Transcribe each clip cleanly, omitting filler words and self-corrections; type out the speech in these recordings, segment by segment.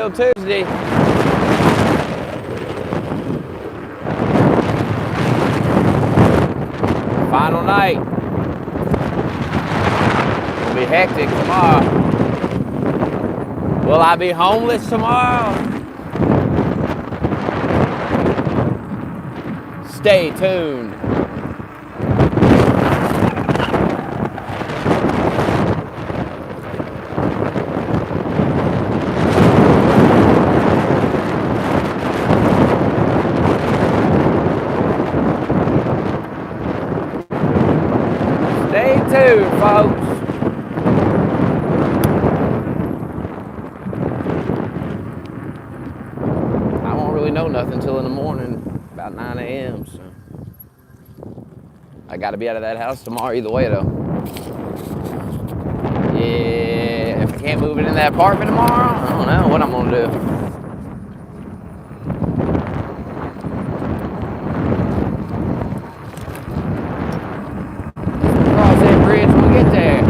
till Tuesday. Final night. It'll be hectic tomorrow. Will I be homeless tomorrow? Stay tuned. Stay tuned, folks. I won't really know nothing until in the morning, about 9 a.m. So I got to be out of that house tomorrow either way, though. Yeah, if I can't move it in that apartment tomorrow, I don't know what I'm going to do. Cross that bridge when we get there.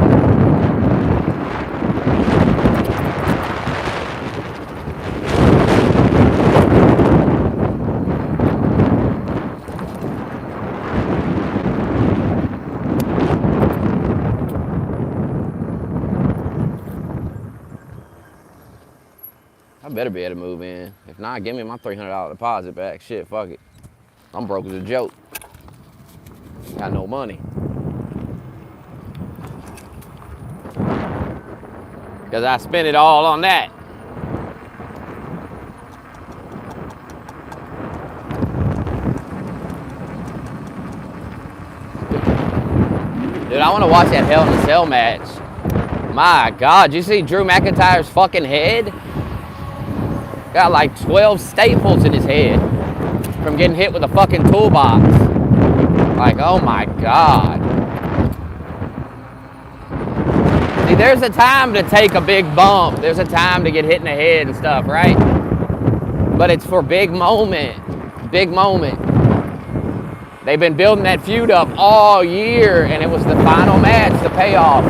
I better be able to move in. If not, give me my $300 deposit back. Shit, fuck it. I'm broke as a joke. Got no money. Because I spent it all on that. Dude, I want to watch that Hell in a Cell match. My God, you see Drew McIntyre's fucking head? Got like 12 staples in his head from getting hit with a fucking toolbox. Like, oh my God. See, there's a time to take a big bump. There's a time to get hit in the head and stuff, right? But it's for big moment. Big moment. They've been building that feud up all year, and it was the final match, the payoff.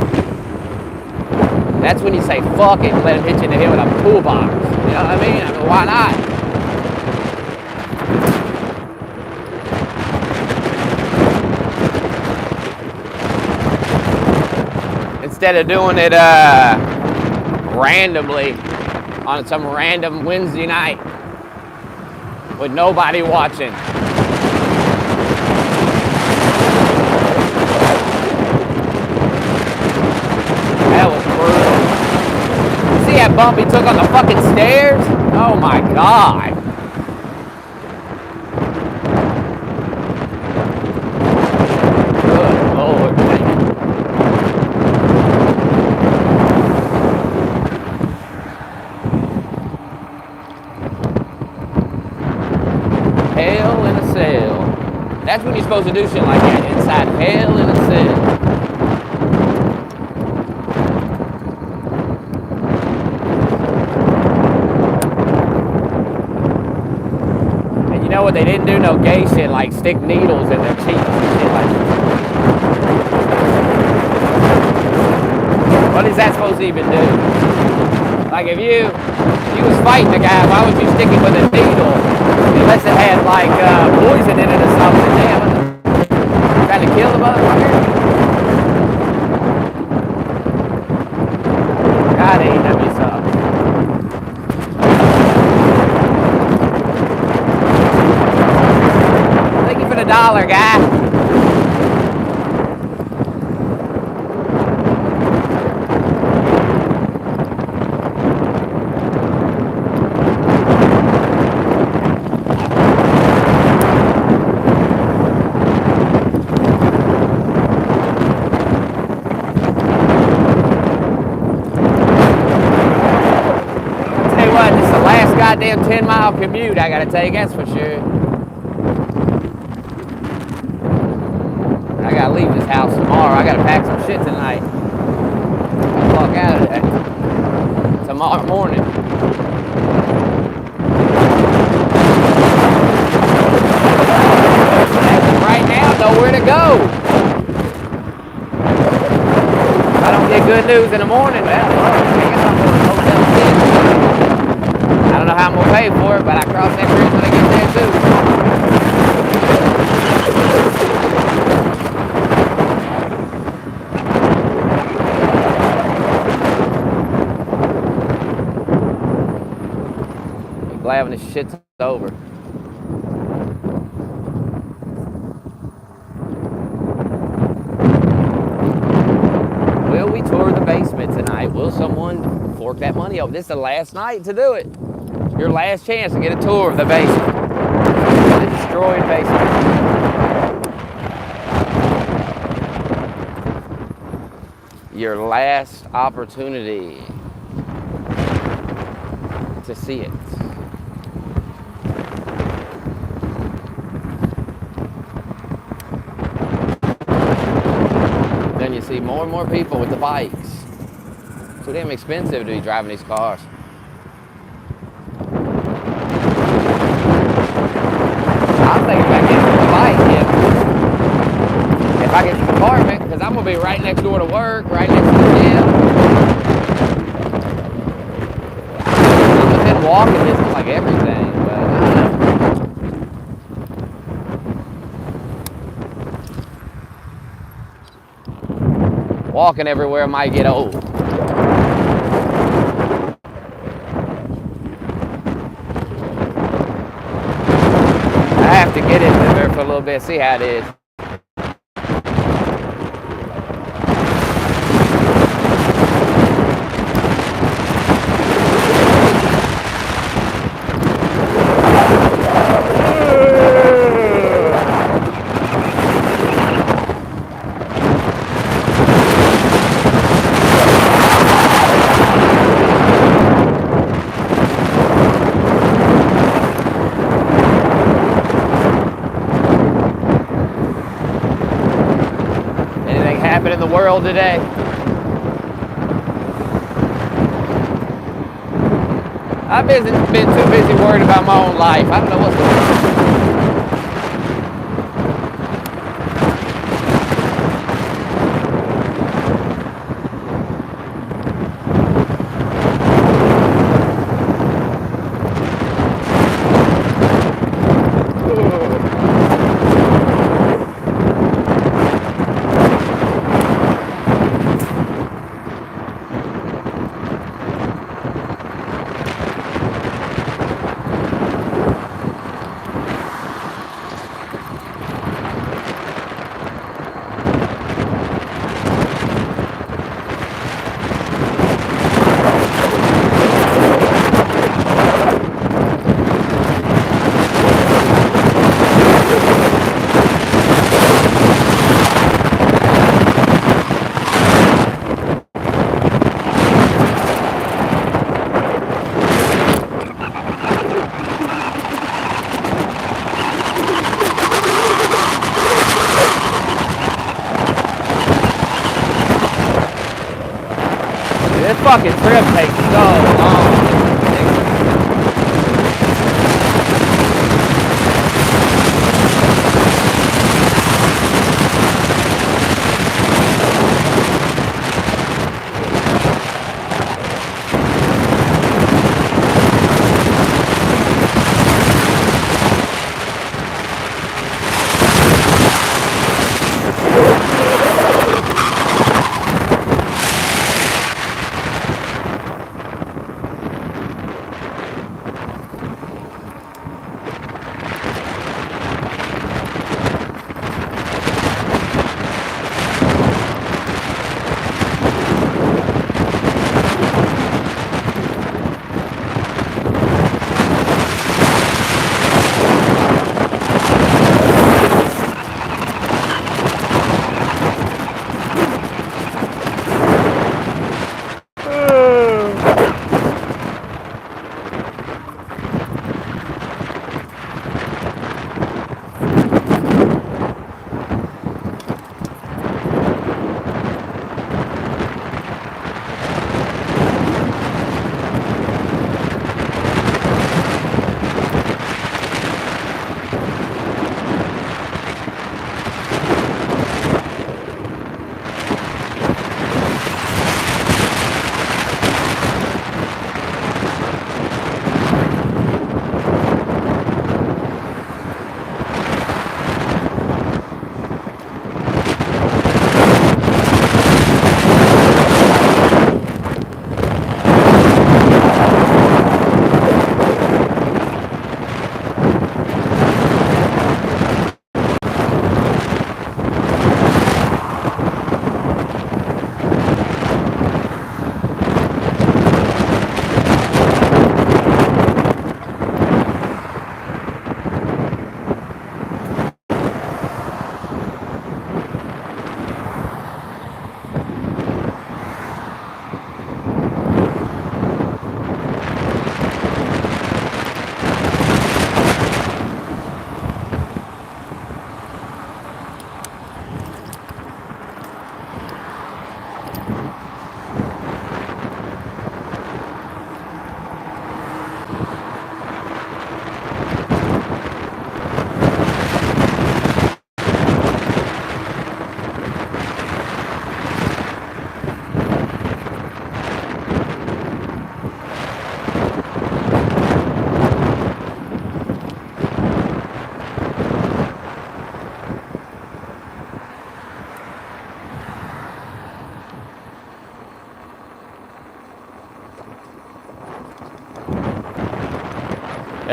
That's when you say, fuck it, and let him hit you in the head with a toolbox. You know what I mean? Why not? Instead of doing it randomly on some random Wednesday night with nobody watching. That was brutal. See that bump he took on the fucking stairs? Oh my God. Good Lord. Hell in a Cell. That's when you're supposed to do shit like that. Inside Hell in a Cell. You know what they didn't do? No gay shit like stick needles in their cheeks and shit like that. What is that supposed to even do? Like if you was fighting a guy, why would you stick him with a needle? Unless it had like poison in it or something. Damn, trying to kill the motherfucker? God, ain't that be something. $1, guy. I'll tell you what, this is the last goddamn 10-mile commute I gotta take, that's for sure. I gotta leave this house tomorrow. I gotta pack some shit tonight. Fuck out of there. Tomorrow morning. Right now, nowhere to go. If I don't get good news in the morning, man, I guess I'm going to hotel shit. don't know how I'm gonna pay for it, but I cross that bridge when I get there too. I'm glad when this shit's over. Will we tour the basement tonight? Will someone fork that money over? This is the last night to do it. Your last chance to get a tour of the basement. The destroyed basement. Your last opportunity to see it. Then you see more and more people with the bikes. It's too damn expensive to be driving these cars. I'm thinking about getting the bike if I get the apartment, because I'm going to be right next door to work, right next to the gym. Within walking distance, like everything, but I don't know. Walking everywhere might get old. I have to get into there for a little bit, see how it is. In the world today. I've been too busy worried about my own life. I don't know what's going on. This fucking trip takes so long.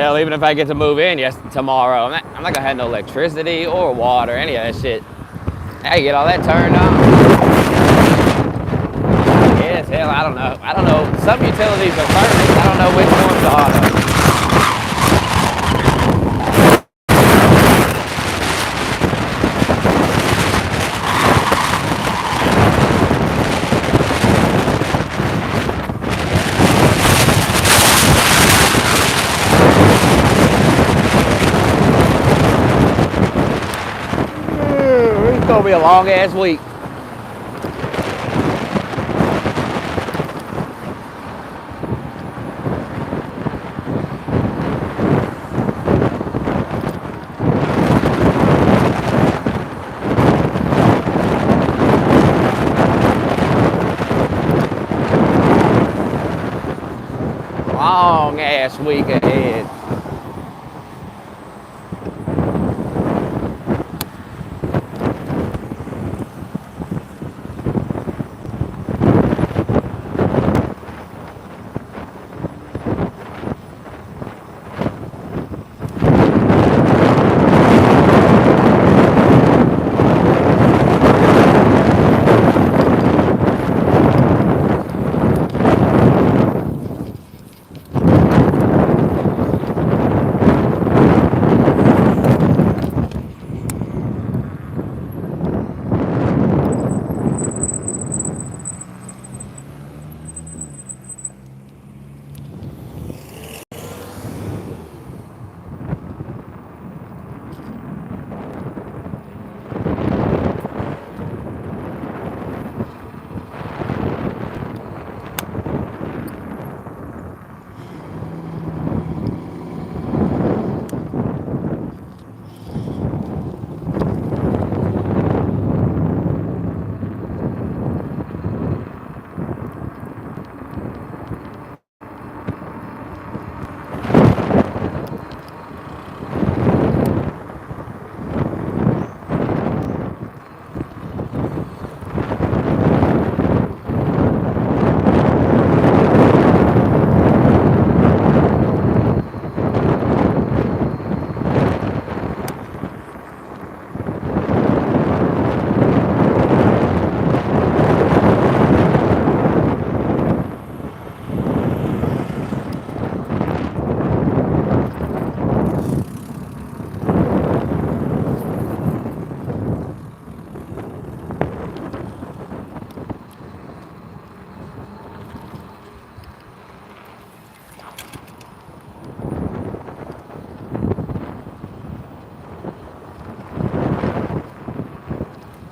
Hell, even if I get to move in tomorrow, I'm not gonna have no electricity or water, any of that shit. I get all that turned on. Yes, hell, I don't know. Some utilities are furnace. I don't know which ones are though. It's gonna be a long ass week. Long ass week ahead.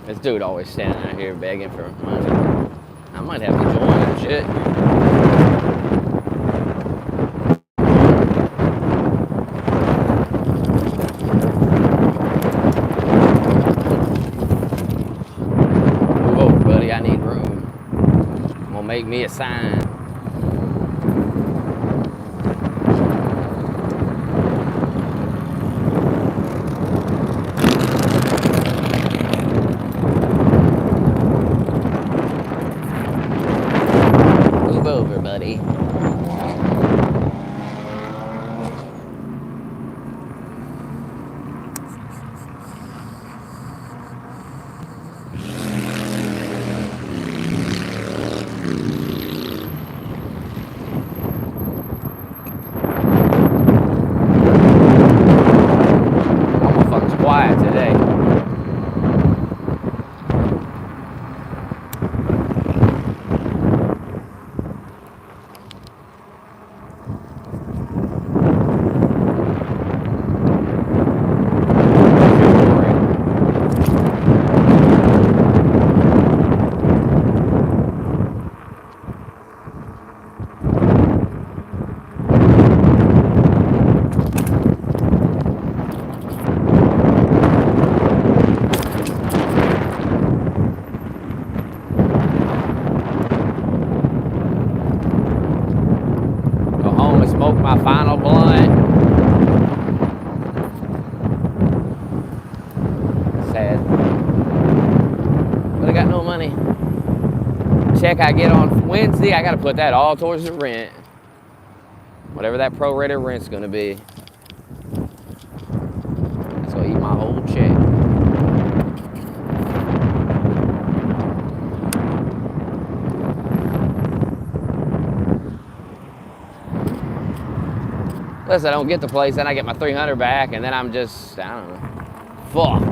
This dude always standing out here begging for money. I might have to join him, shit. Move over, buddy. I need room. I'm gonna make me a sign. Over, buddy. Motherfucker's quiet today. Smoke my final blunt. Sad. But I got no money. Check I get on Wednesday, I gotta put that all towards the rent. Whatever that prorated rent's gonna be. Unless I don't get the place, then I get my 300 back, and then I'm just, I don't know, fucked.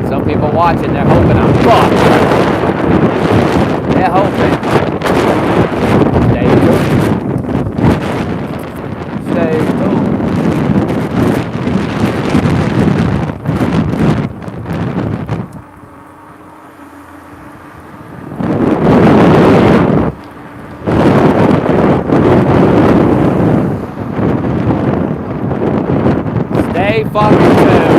Some people watching, they're hoping I'm fucked. They're hoping. Stay tuned. Stay tuned. Stay fucking tuned.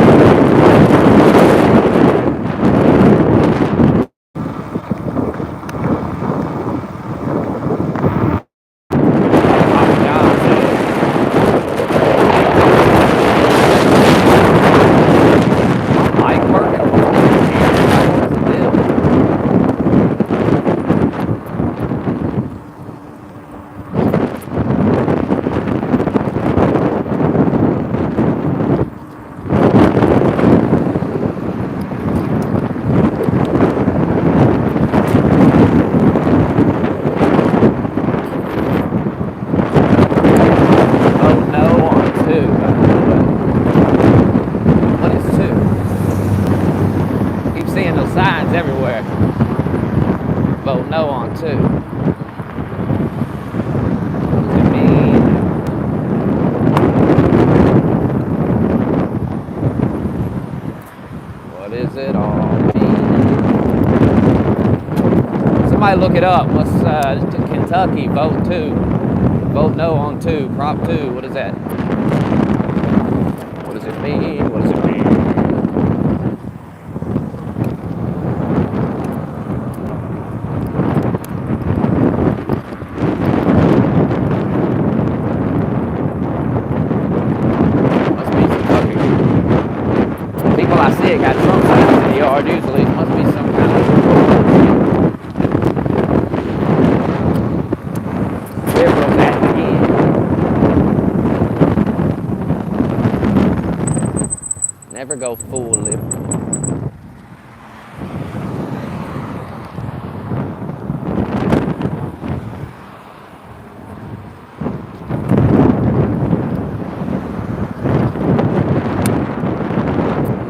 Signs everywhere. Vote no on 2. What does it mean? What does it all mean? Somebody look it up. What's Kentucky? Vote 2. Vote no on 2. Prop 2. What is that? What does it mean? What does it mean? I see it got Trump signs in the yard usually. It must be some kind of liberals at the end. Never go full liberal.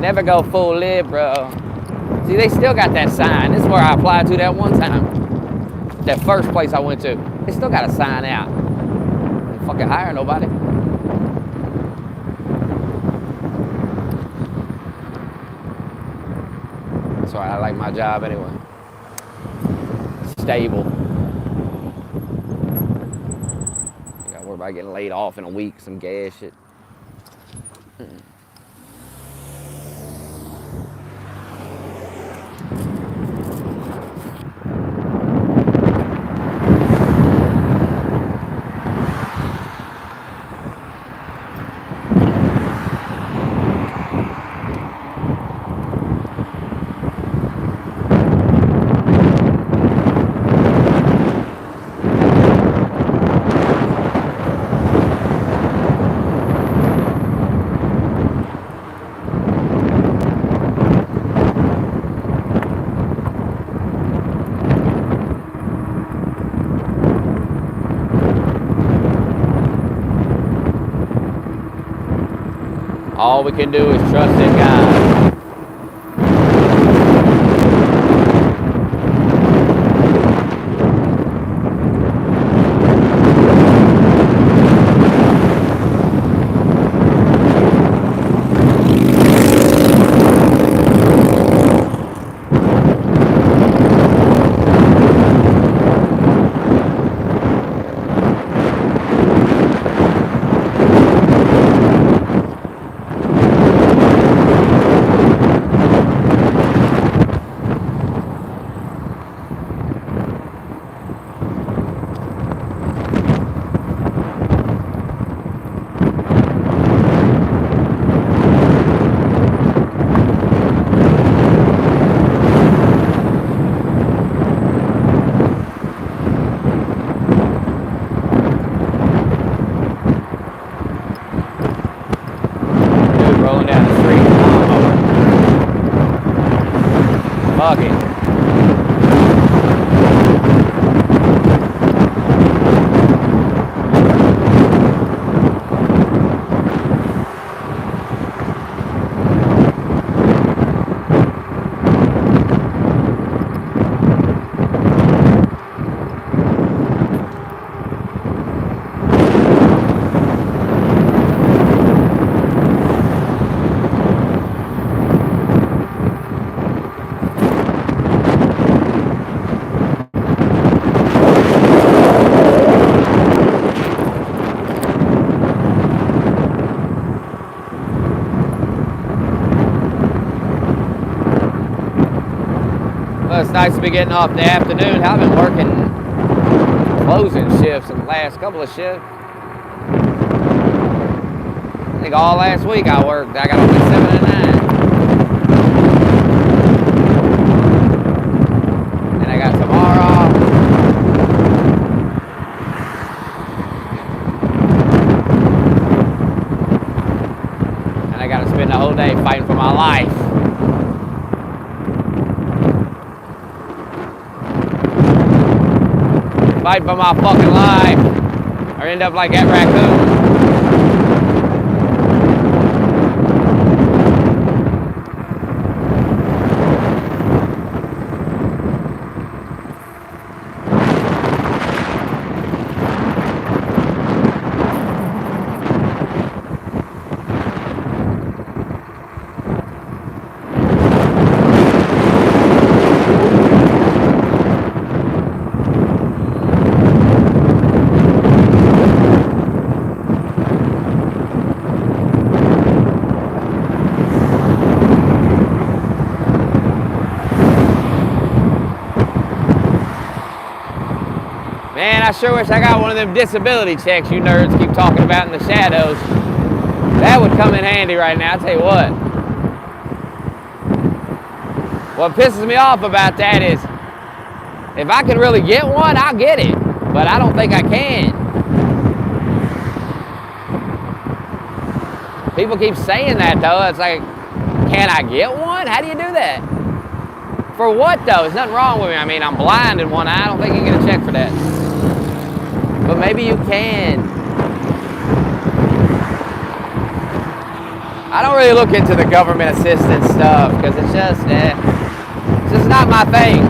Never go full liberal. See, they still got that sign. This is where I applied to that one time. That first place I went to. They still got a sign out. They didn't fucking hire nobody. That's why I like my job anyway. Stable. I gotta worry about getting laid off in a week, some gas shit. All we can do is trust in God. Fuck it. Well, it's nice to be getting off in the afternoon. I've been working closing shifts in the last couple of shifts. I think all last week I worked. I got off at 7 and 9. And I got tomorrow off. And I got to spend the whole day fighting for my life. Fight for my fucking life, or end up like that raccoon. Man, I sure wish I got one of them disability checks you nerds keep talking about in the shadows. That would come in handy right now, I'll tell you what. What pisses me off about that is, if I can really get one, I'll get it. But I don't think I can. People keep saying that though. It's like, can I get one? How do you do that? For what though? There's nothing wrong with me. I mean, I'm blind in one eye. I don't think you can get a check for that. But maybe you can. I don't really look into the government assistance stuff because it's just not my thing.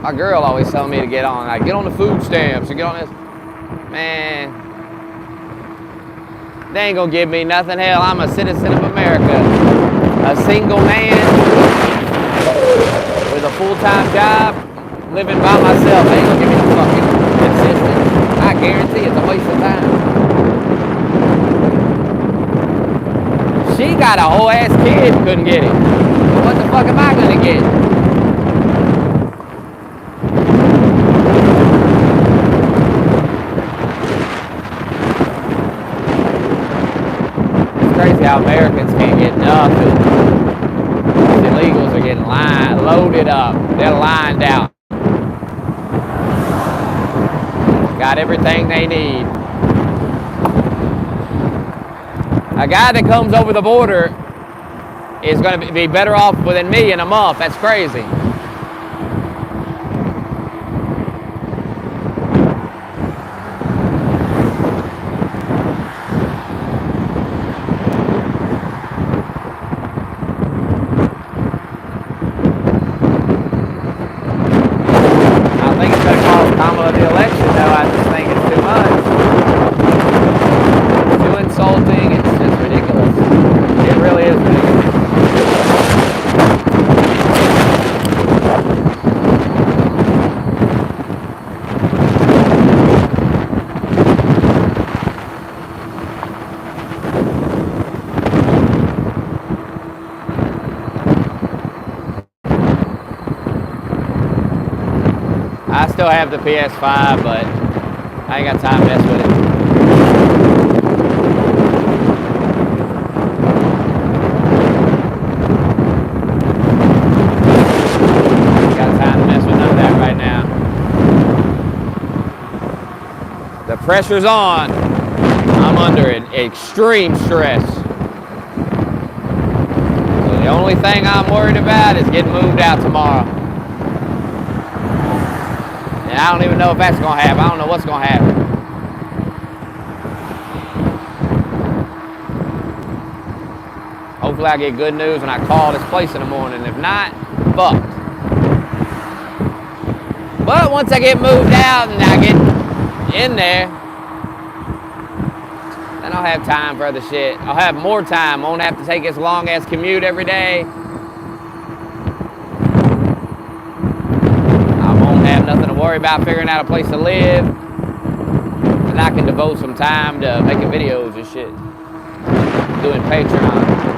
My girl always telling me to get on, like, get on the food stamps and get on this. Man, they ain't gonna give me nothing. Hell, I'm a citizen of America. A single man with a full-time job, living by myself. They ain't gonna give me no fucking assistance. I guarantee it's a waste of time. She got a whole ass kid, couldn't get it. But what the fuck am I gonna get? It's crazy how Americans can't get nothing. These illegals are getting loaded up. They're lined out. Got everything they need. A guy that comes over the border is going to be better off than me in a month. That's crazy. The election, though, I just think it's too much. It's too insulting. It's just ridiculous. It really is ridiculous. I still have the PS5, but I ain't got time to mess with it. Ain't got time to mess with none of that right now. The pressure's on. I'm under an extreme stress. So the only thing I'm worried about is getting moved out tomorrow. And I don't even know if that's going to happen. I don't know what's going to happen. Hopefully I get good news when I call this place in the morning. If not, fucked. But once I get moved out and I get in there, then I'll have time for other shit. I'll have more time. I won't have to take this long ass commute every day. I won't have nothing to worry about figuring out a place to live. And I can devote some time to making videos and shit. Doing Patreon.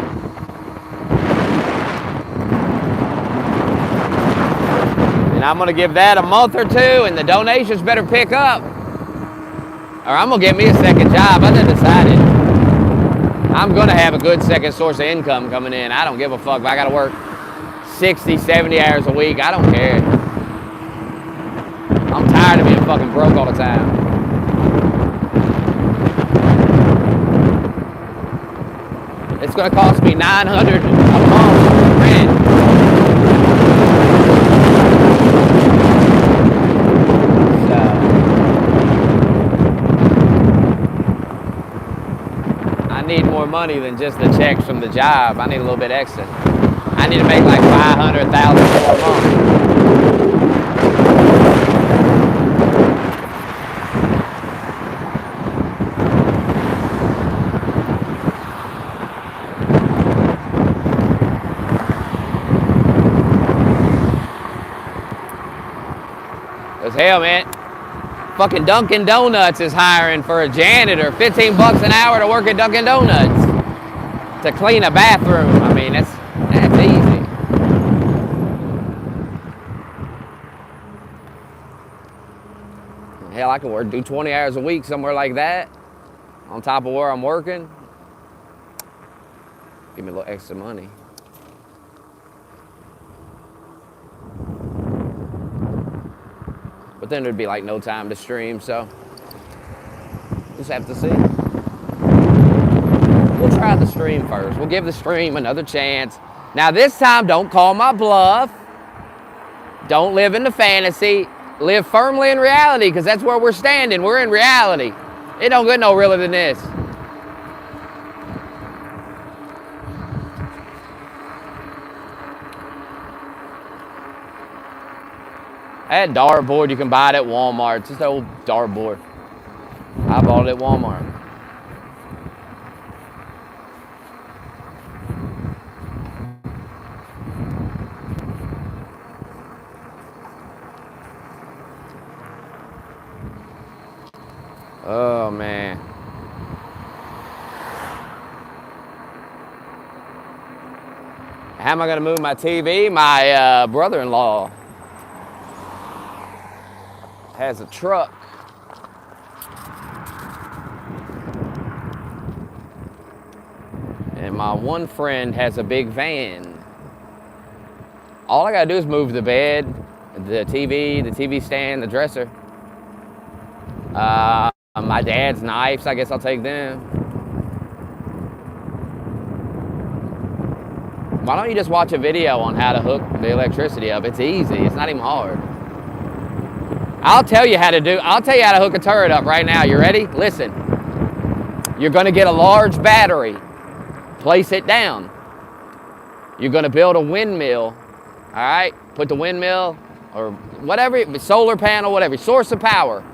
And I'm gonna give that a month or two and the donations better pick up. Or I'm gonna get me a second job. I done decided I'm gonna have a good second source of income coming in. I don't give a fuck if I gotta work 60, 70 hours a week. I don't care. I'm tired of being fucking broke all the time. It's gonna cost me $900 a month rent. I need more money than just the checks from the job. I need a little bit extra. I need to make like $500,000 more a month. Cause hell, man. Fucking Dunkin' Donuts is hiring for a janitor, $15 an hour to work at Dunkin' Donuts to clean a bathroom. I mean, that's easy. Hell, I could do 20 hours a week somewhere like that, on top of where I'm working. Give me a little extra money. But then there'd be like no time to stream, so just have to see. We'll try the stream first. We'll give the stream another chance. Now this time, don't call my bluff. Don't live in the fantasy. Live firmly in reality, because that's where we're standing. We're in reality. It don't get no realer than this. That dartboard, you can buy it at Walmart. It's just an old dartboard. I bought it at Walmart. Oh, man. How am I going to move my TV? My brother-in-law has a truck. And my one friend has a big van. All I gotta do is move the bed, the TV stand, the dresser. My dad's knives, I guess I'll take them. Why don't you just watch a video on how to hook the electricity up? It's easy, it's not even hard. I'll tell you how to hook a turret up right now. You ready? Listen. You're gonna get a large battery. Place it down. You're gonna build a windmill. All right? Put the windmill or whatever, solar panel, whatever, source of power.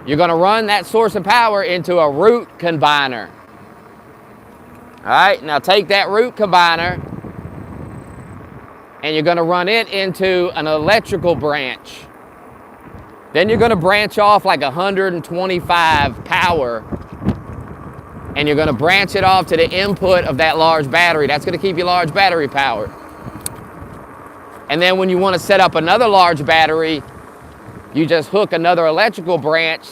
You're gonna run that source of power into a root combiner. All right? Now take that root combiner and you're gonna run it into an electrical branch. Then you're gonna branch off like 125 power and you're gonna branch it off to the input of that large battery. That's gonna keep your large battery powered. And then when you wanna set up another large battery, you just hook another electrical branch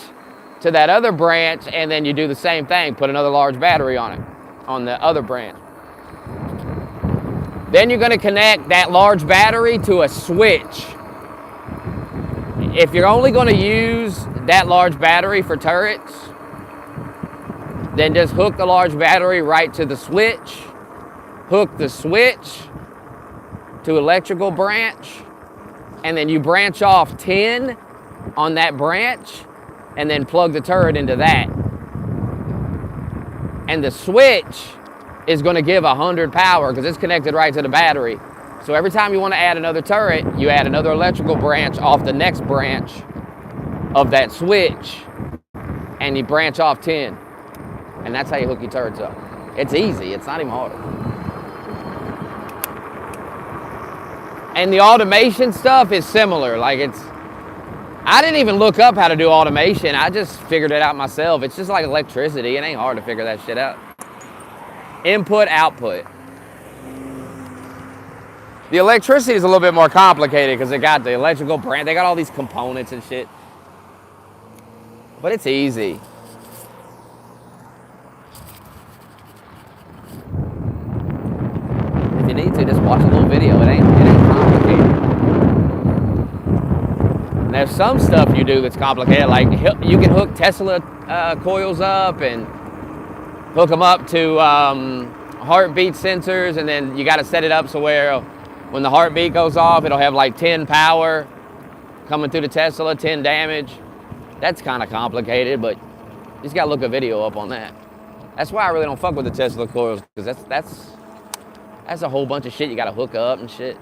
to that other branch and then you do the same thing, put another large battery on it, on the other branch. Then you're gonna connect that large battery to a switch. If you're only going to use that large battery for turrets, Then just hook the large battery right to the switch. Hook the switch to electrical branch. And then you branch off 10 on that branch. And then plug the turret into that. And the switch is going to give 100 power because it's connected right to the battery. So every time you want to add another turret, you add another electrical branch off the next branch of that switch, and you branch off 10. And that's how you hook your turrets up. It's easy. It's not even hard. And the automation stuff is similar. Like I didn't even look up how to do automation. I just figured it out myself. It's just like electricity. It ain't hard to figure that shit out. Input, output. The electricity is a little bit more complicated because they got the electrical brand. They got all these components and shit. But it's easy. If you need to, just watch a little video. It ain't complicated. And there's some stuff you do that's complicated. Like you can hook Tesla coils up and hook them up to heartbeat sensors, and then you got to set it up so where when the heartbeat goes off, it'll have like 10 power coming through the Tesla, 10 damage. That's kind of complicated, but you just got to look a video up on that. That's why I really don't fuck with the Tesla coils, because that's a whole bunch of shit you got to hook up and shit.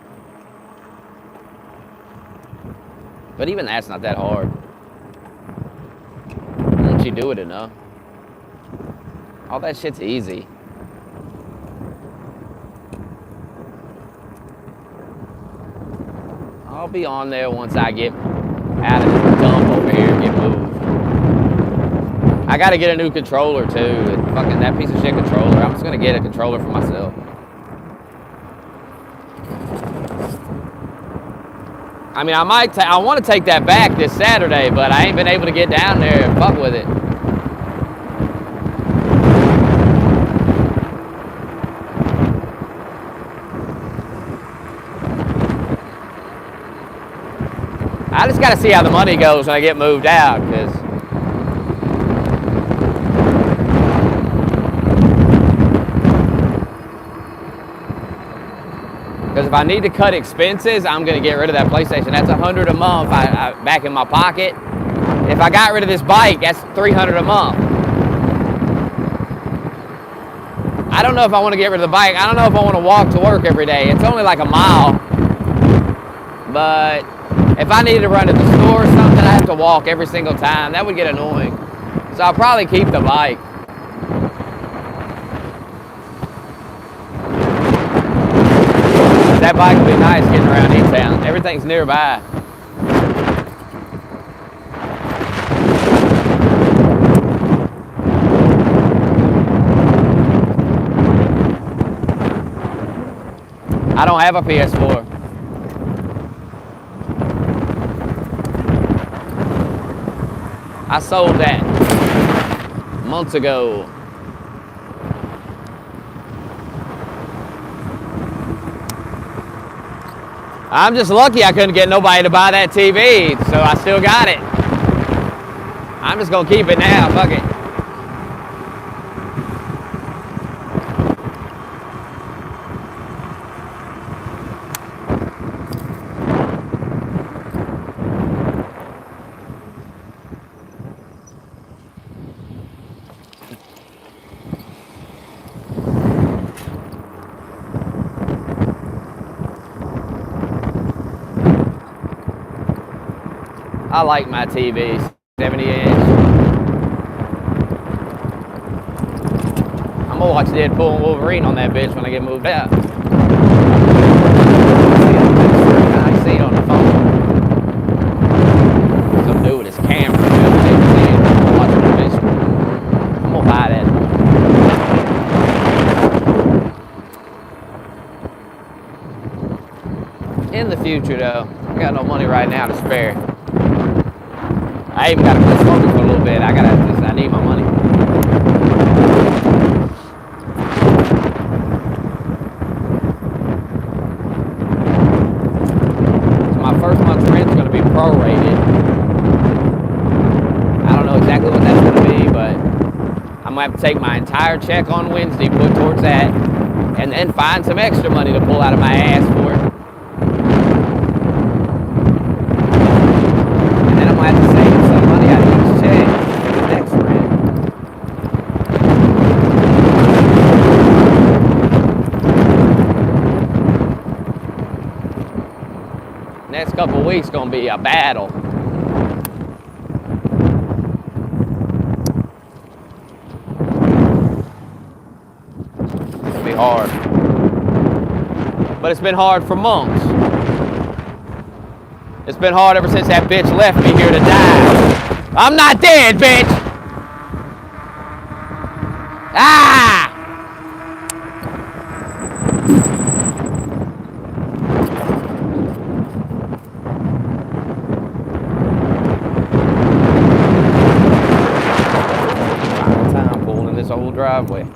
But even that's not that hard. Once you do it enough. All that shit's easy. I'll be on there once I get out of this dump over here and get moved. I gotta get a new controller too. Fucking that piece of shit controller. I'm just gonna get a controller for myself. I mean, I want to take that back this Saturday, but I ain't been able to get down there and fuck with it. I just got to see how the money goes when I get moved out, because if I need to cut expenses, I'm going to get rid of that PlayStation. That's $100 a month back in my pocket. If I got rid of this bike, that's $300 a month. I don't know if I want to get rid of the bike. I don't know if I want to walk to work every day. It's only like a mile. But if I needed to run to the store or something, I have to walk every single time. That would get annoying. So I'll probably keep the bike. That bike will be nice getting around E-Town. Everything's nearby. I don't have a PS4. I sold that months ago. I'm just lucky I couldn't get nobody to buy that TV, so I still got it. I'm just gonna keep it now, fuck it. I like my TV, 70 inch. I'm gonna watch Deadpool and Wolverine on that bitch when I get moved out. I see it on the phone. Some dude with his camera. I'm watching the bitch. I'm gonna buy that. In the future though, I got no money right now to spare. I even got to quit smoking for a little bit. I need my money. So my first month's rent is going to be prorated. I don't know exactly what that's going to be, but I'm I'm gonna have to take my entire check on Wednesday, put towards that, and then find some extra money to pull out of my ass for it. And then I'm gonna have to save some money out of each check for the next rent. Next couple of weeks gonna be a battle. It's gonna be hard. But it's been hard for months. It's been hard ever since that bitch left me here to die. I'm not dead, bitch! Ah! Time pulling in this old driveway.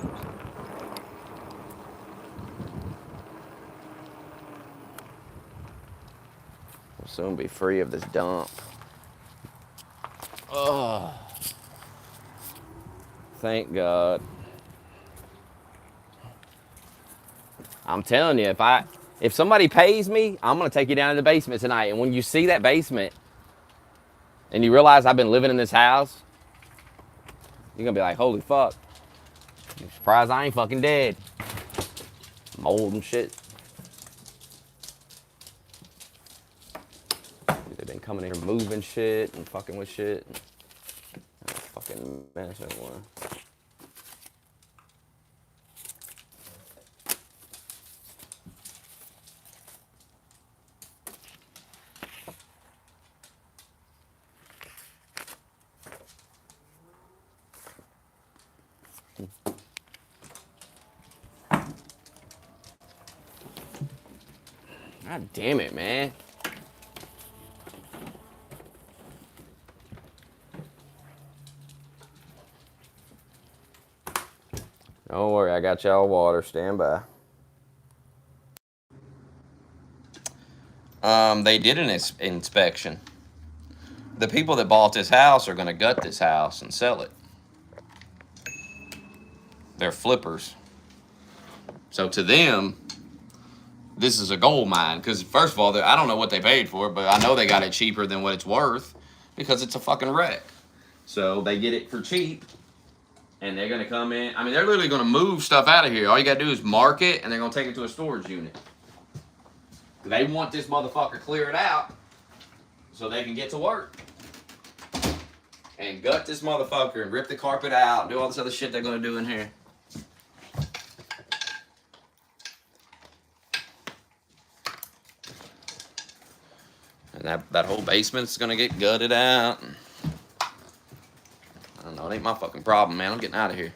We'll soon be free of this dump. Oh, thank God. I'm telling you, if somebody pays me, I'm gonna take you down to the basement tonight. And when you see that basement and you realize I've been living in this house, you're gonna be like, holy fuck. I'm surprised I ain't fucking dead. Mold and shit. They've been coming in here moving shit and fucking with shit. Fucking mess it was. God damn it, man. Don't worry, I got y'all water. Stand by. They did an inspection. The people that bought this house are going to gut this house and sell it. They're flippers. So to them, this is a gold mine. Because first of all, I don't know what they paid for it, but I know they got it cheaper than what it's worth because it's a fucking wreck. So they get it for cheap. And they're going to come in. I mean, they're literally going to move stuff out of here. All you got to do is mark it, and they're going to take it to a storage unit. They want this motherfucker cleared out so they can get to work. And gut this motherfucker and rip the carpet out and do all this other shit they're going to do in here. And that whole basement's going to get gutted out. I don't know. It ain't my fucking problem, man. I'm getting out of here.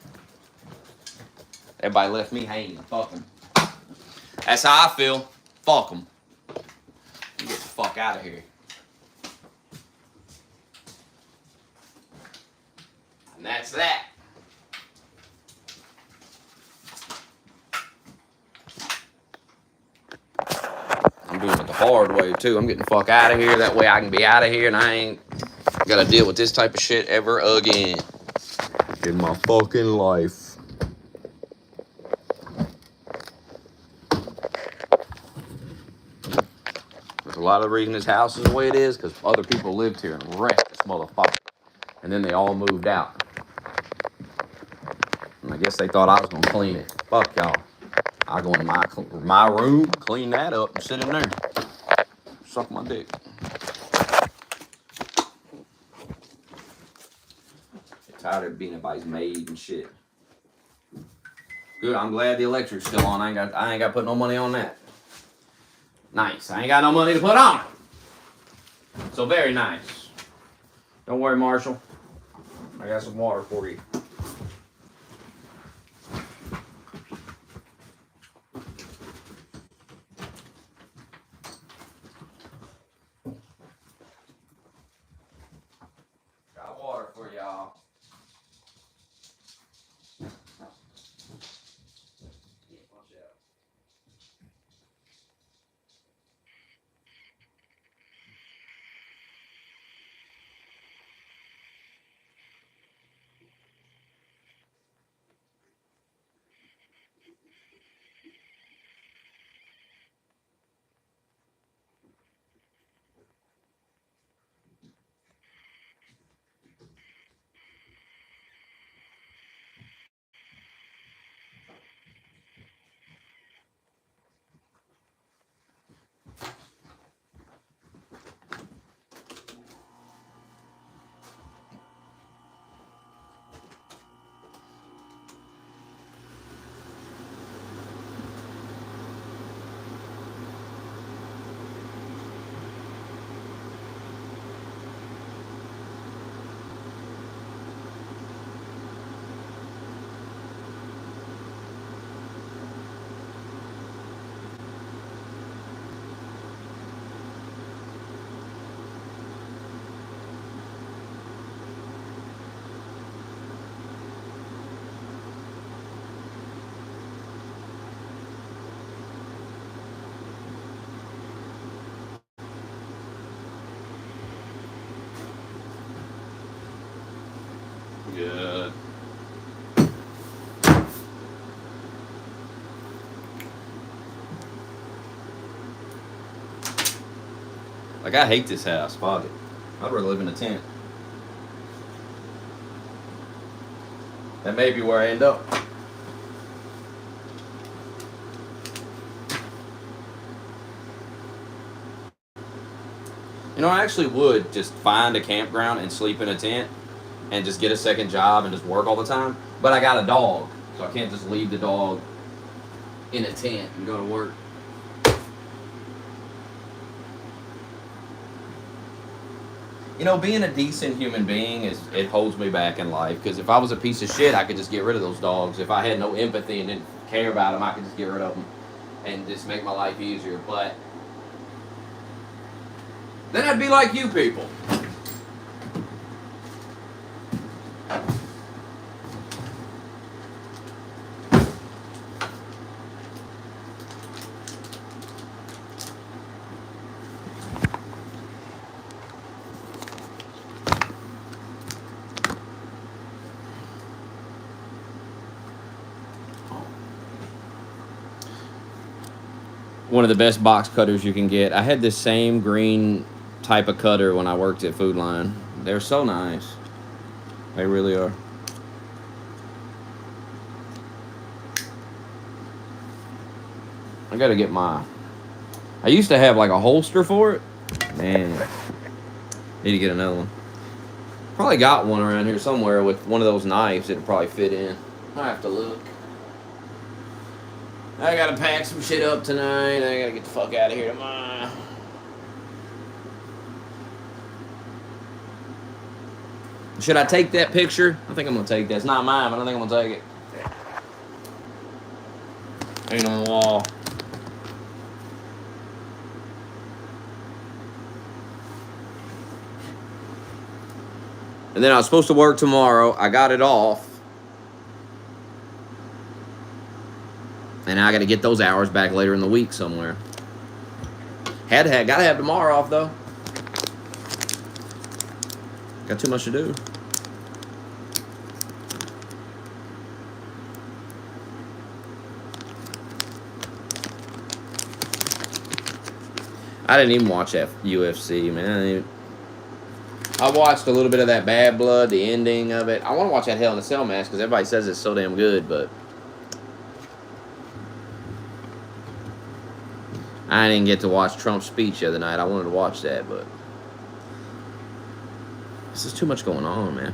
Everybody left me hanging. Fuck them. That's how I feel. Fuck them. Get the fuck out of here. And that's that. I'm doing it the hard way, too. I'm getting the fuck out of here. That way I can be out of here and I ain't got to deal with this type of shit ever again in my fucking life. There's a lot of the reason this house is the way it is because other people lived here and wrecked this motherfucker. And then they all moved out. And I guess they thought I was going to clean it. Fuck y'all. I go in my room, clean that up, and sit in there. Suck my dick. Get tired of being everybody's maid and shit. Good, I'm glad the electric's still on. I ain't got to put no money on that. Nice. I ain't got no money to put on it. So very nice. Don't worry, Marshall. I got some water for you. Got water for y'all. Good. Like, I hate this house. Fuck it. I'd rather live in a tent. That may be where I end up. You know, I actually would just find a campground and sleep in a tent and just get a second job and just work all the time. But I got a dog, so I can't just leave the dog in a tent and go to work. You know, being a decent human being it holds me back in life. Because if I was a piece of shit, I could just get rid of those dogs. If I had no empathy and didn't care about them, I could just get rid of them and just make my life easier. But then I'd be like you people. One of the best box cutters you can get. I had this same green type of cutter when I worked at Food Line. They're so nice. They really are. I gotta get my... I used to have like a holster for it. Man, need to get another one. Probably got one around here somewhere with one of those knives that'd probably fit in. I have to look. I gotta pack some shit up tonight. I gotta get the fuck out of here tomorrow. Should I take that picture? I think I'm gonna take that. It's not mine, but I don't think I'm gonna take it. Ain't on the wall. And then I was supposed to work tomorrow. I got it off. And I got to get those hours back later in the week somewhere. Gotta have tomorrow off though. Got too much to do. I didn't even watch that UFC, man. I watched a little bit of that Bad Blood, the ending of it. I want to watch that Hell in a Cell match because everybody says it's so damn good, but I didn't get to watch Trump's speech the other night. I wanted to watch that, but this is too much going on, man.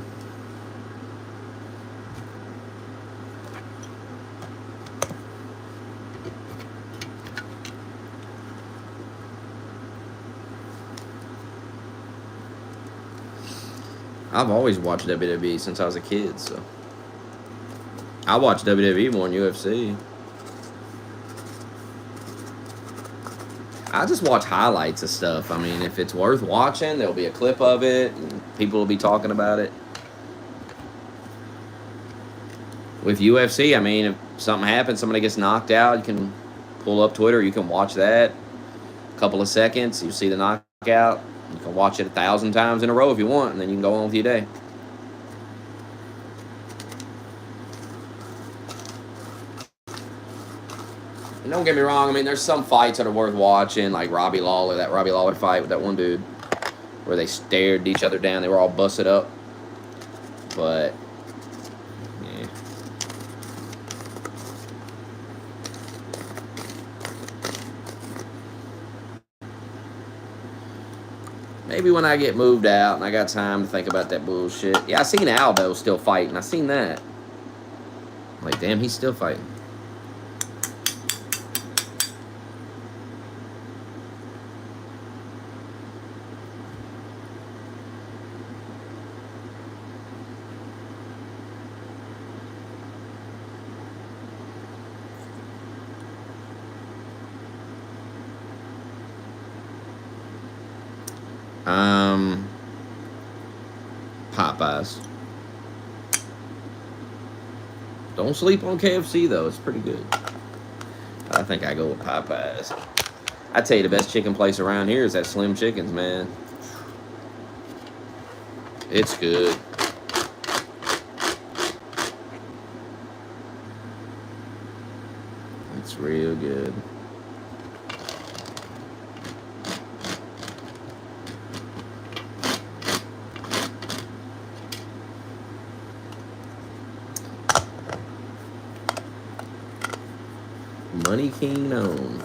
I've always watched WWE since I was a kid, so I watch WWE more than UFC. I just watch highlights of stuff. I mean, if it's worth watching, there'll be a clip of it, and people will be talking about it. With UFC, I mean, if something happens, somebody gets knocked out, you can pull up Twitter, you can watch that. A couple of seconds, you see the knockout. You can watch it 1,000 times in a row if you want, and then you can go on with your day. And don't get me wrong, I mean, there's some fights that are worth watching, like Robbie Lawler, that Robbie Lawler fight with that one dude, where they stared each other down. They were all busted up. But, yeah. Maybe when I get moved out and I got time to think about that bullshit. Yeah, I seen Aldo still fighting. I seen that. Like, damn, he's still fighting. Popeyes. Don't sleep on KFC though. It's pretty good. I think I go with Popeyes. I tell you, the best chicken place around here is that Slim Chickens, man. It's good. It's real good. Money King known.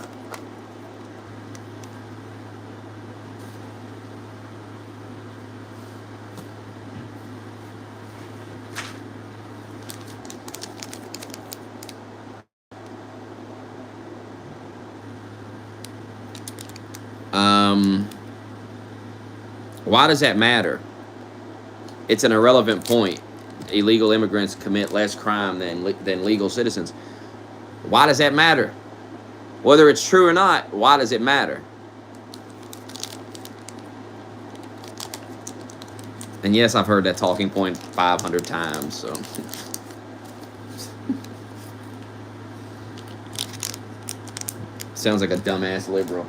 Why does that matter? It's an irrelevant point. Illegal immigrants commit less crime than legal citizens. Why does that matter? Whether it's true or not, why does it matter? And yes, I've heard that talking point 500 times, so. Sounds like a dumbass liberal.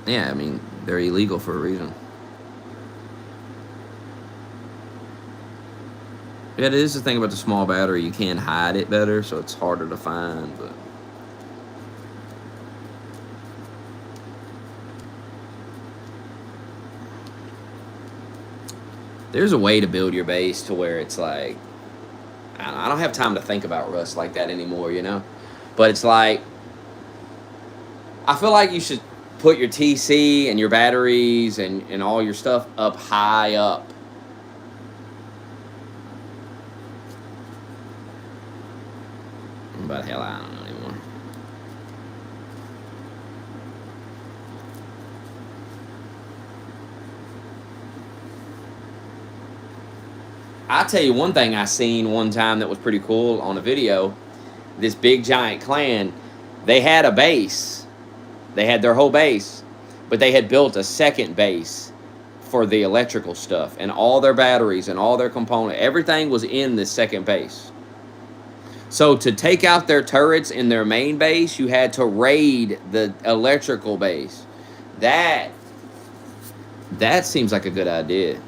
Yeah, I mean, they're illegal for a reason. Yeah, it is the thing about the small battery. You can hide it better, so it's harder to find, but... There's a way to build your base to where it's like... I don't have time to think about Rust like that anymore, you know? But it's like... I feel like you should put your TC and your batteries and all your stuff up high up. But hell, I don't know anymore. I'll tell you one thing I seen one time that was pretty cool on a video. This big giant clan, they had a base. They had their whole base, but they had built a second base for the electrical stuff, and all their batteries and all their components, everything was in the second base. So to take out their turrets in their main base, you had to raid the electrical base. That seems like a good idea.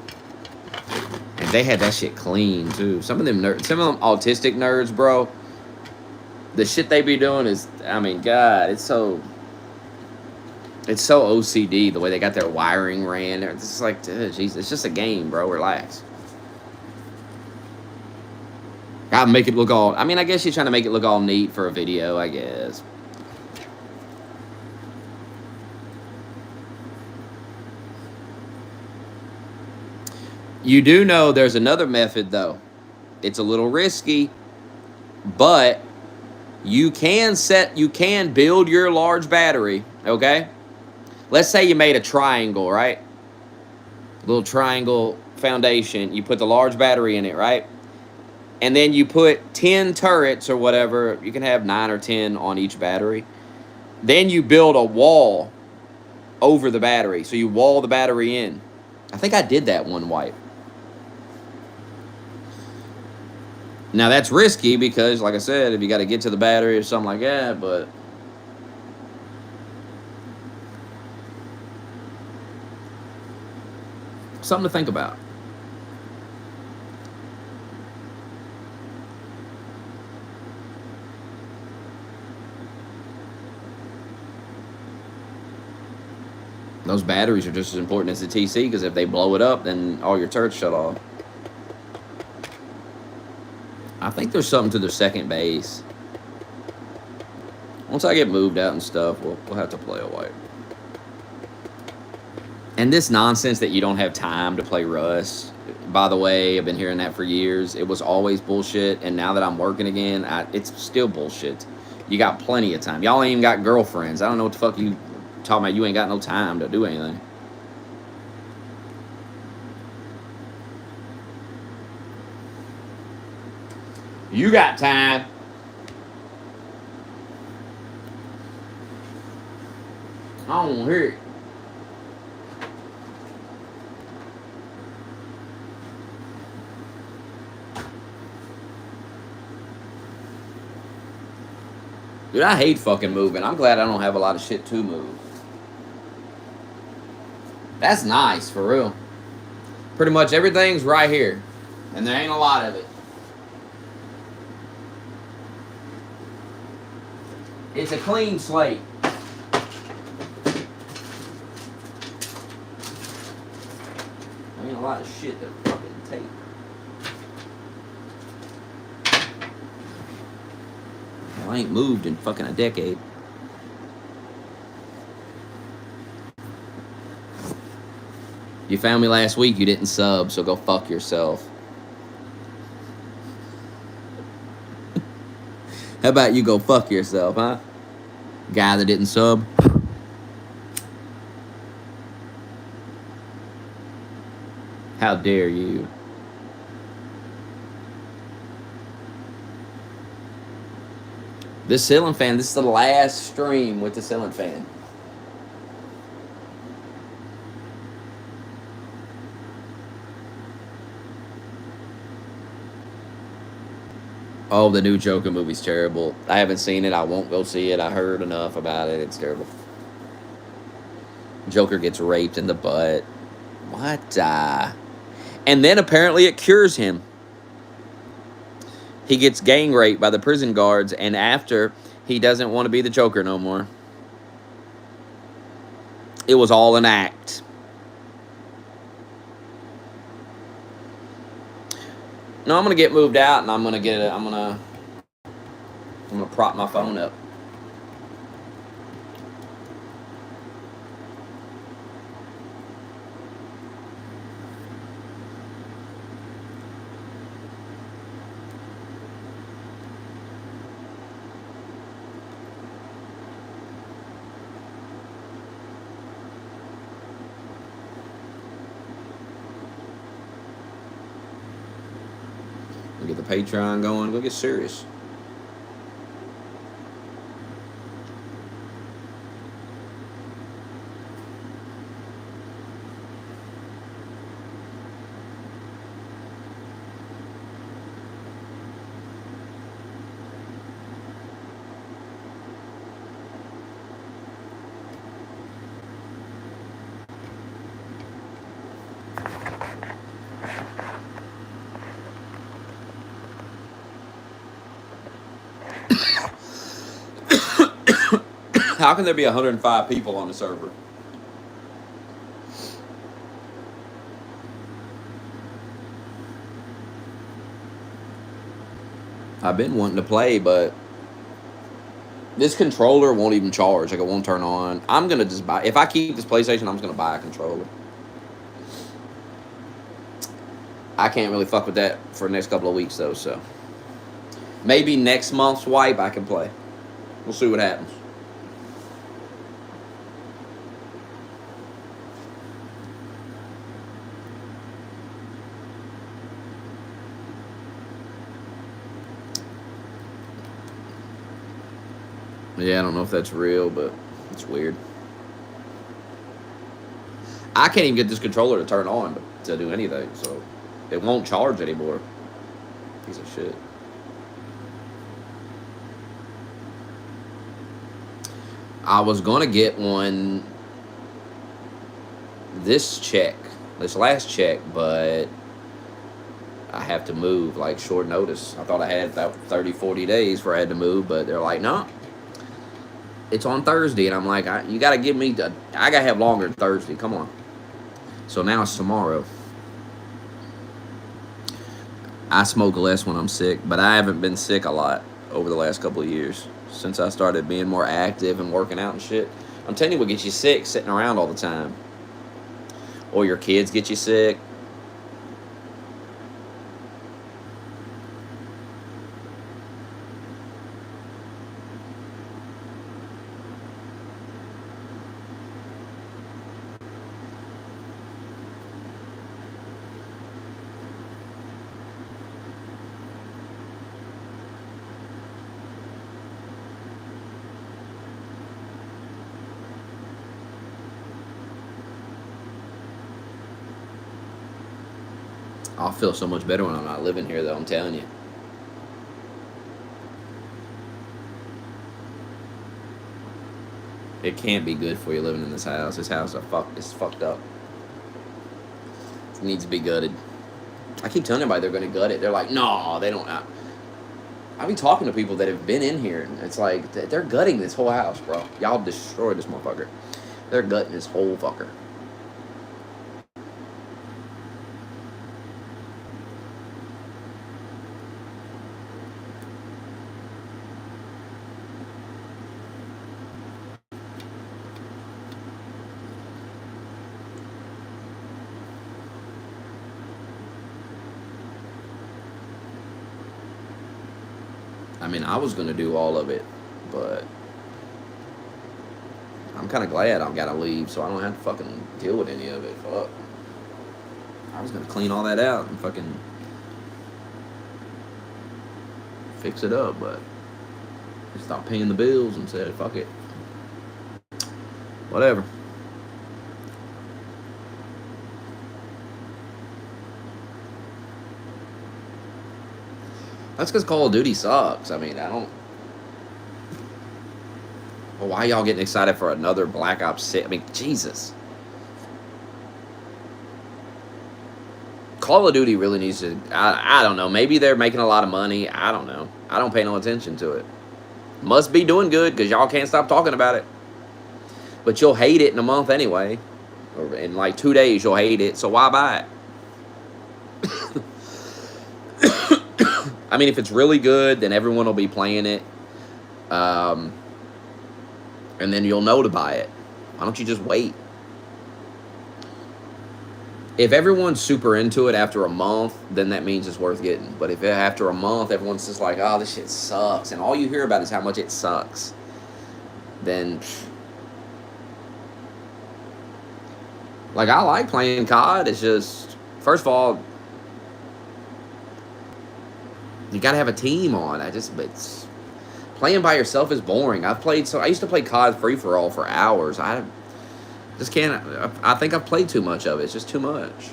And they had that shit clean too. Some of them autistic nerds, bro. The shit they be doing is, I mean, God, it's so OCD the way they got their wiring ran. It's just like, jeez, it's just a game, bro. Relax. Gotta make it look all... I mean, I guess you're trying to make it look all neat for a video, I guess. You do know there's another method, though. It's a little risky, but you can build your large battery, okay? Let's say you made a triangle, right? A little triangle foundation. You put the large battery in it, right? And then you put 10 turrets or whatever. You can have 9 or 10 on each battery. Then you build a wall over the battery. So you wall the battery in. I think I did that one wipe. Now, that's risky because, like I said, if you got to get to the battery or something like that, but... something to think about. Those batteries are just as important as the TC, because if they blow it up, then all your turrets shut off. I think there's something to the second base. Once I get moved out and stuff, we'll have to play a wipe. And this nonsense that you don't have time to play Rust, by the way, I've been hearing that for years. It was always bullshit, and now that I'm working again, it's still bullshit. You got plenty of time. Y'all ain't even got girlfriends. I don't know what the fuck you talking about. You ain't got no time to do anything. You got time. I don't hear it. Dude, I hate fucking moving. I'm glad I don't have a lot of shit to move. That's nice, for real. Pretty much everything's right here. And there ain't a lot of it. It's a clean slate. There ain't a lot of shit to fucking take. I ain't moved in fucking a decade. You found me last week, you didn't sub, so go fuck yourself. How about you go fuck yourself, huh? Guy that didn't sub. How dare you? This ceiling fan, this is the last stream with the ceiling fan. Oh, the new Joker movie's terrible. I haven't seen it. I won't go see it. I heard enough about it. It's terrible. Joker gets raped in the butt. What? And then apparently it cures him. He gets gang raped by the prison guards, and after, he doesn't want to be the Joker no more. It was all an act. No, I'm gonna get moved out, and I'm gonna prop my phone up. Get the Patreon going. Go get serious. How can there be 105 people on the server? I've been wanting to play, but this controller won't even charge. Like, it won't turn on. I'm going to just buy... If I keep this PlayStation, I'm just going to buy a controller. I can't really fuck with that for the next couple of weeks, though, so... Maybe next month's wipe I can play. We'll see what happens. Yeah, I don't know if that's real, but it's weird. I can't even get this controller to turn on to do anything, so it won't charge anymore. Piece of shit. I was gonna get one this last check, but I have to move, like, short notice. I thought I had about 30, 40 days before I had to move, but they're like, no. It's on Thursday, and I'm like, you gotta give me, I gotta have longer than Thursday, come on. So now it's tomorrow. I smoke less when I'm sick, but I haven't been sick a lot over the last couple of years. Since I started being more active and working out and shit. I'm telling you what gets you sick, sitting around all the time. Or your kids get you sick. I'll feel so much better when I'm not living here, though, I'm telling you. It can't be good for you living in this house. This house is fucked up. It needs to be gutted. I keep telling everybody they're going to gut it. They're like, no, they don't. I've been talking to people that have been in here. And it's like, they're gutting this whole house, bro. Y'all destroyed this motherfucker. They're gutting this whole fucker. I mean, I was going to do all of it, but I'm kind of glad I've got to leave so I don't have to fucking deal with any of it. Fuck. I was going to clean all that out and fucking fix it up, but I stopped paying the bills and said, fuck it. Whatever. That's because Call of Duty sucks. I mean, I don't... Well, why y'all getting excited for another Black Ops 6? I mean, Jesus. Call of Duty really needs to... I don't know. Maybe they're making a lot of money. I don't know. I don't pay no attention to it. Must be doing good because y'all can't stop talking about it. But you'll hate it in a month anyway. Or in like 2 days, you'll hate it. So why buy it? I mean, if it's really good, then everyone will be playing it. And then you'll know to buy it. Why don't you just wait? If everyone's super into it after a month, then that means it's worth getting. But if after a month, everyone's just like, oh, this shit sucks, and all you hear about is how much it sucks, then... Like, I like playing COD. It's just, first of all, you gotta have a team on. It's playing by yourself is boring. I used to play COD free-for-all for hours. I just can't. I think I've played too much of it. It's just too much.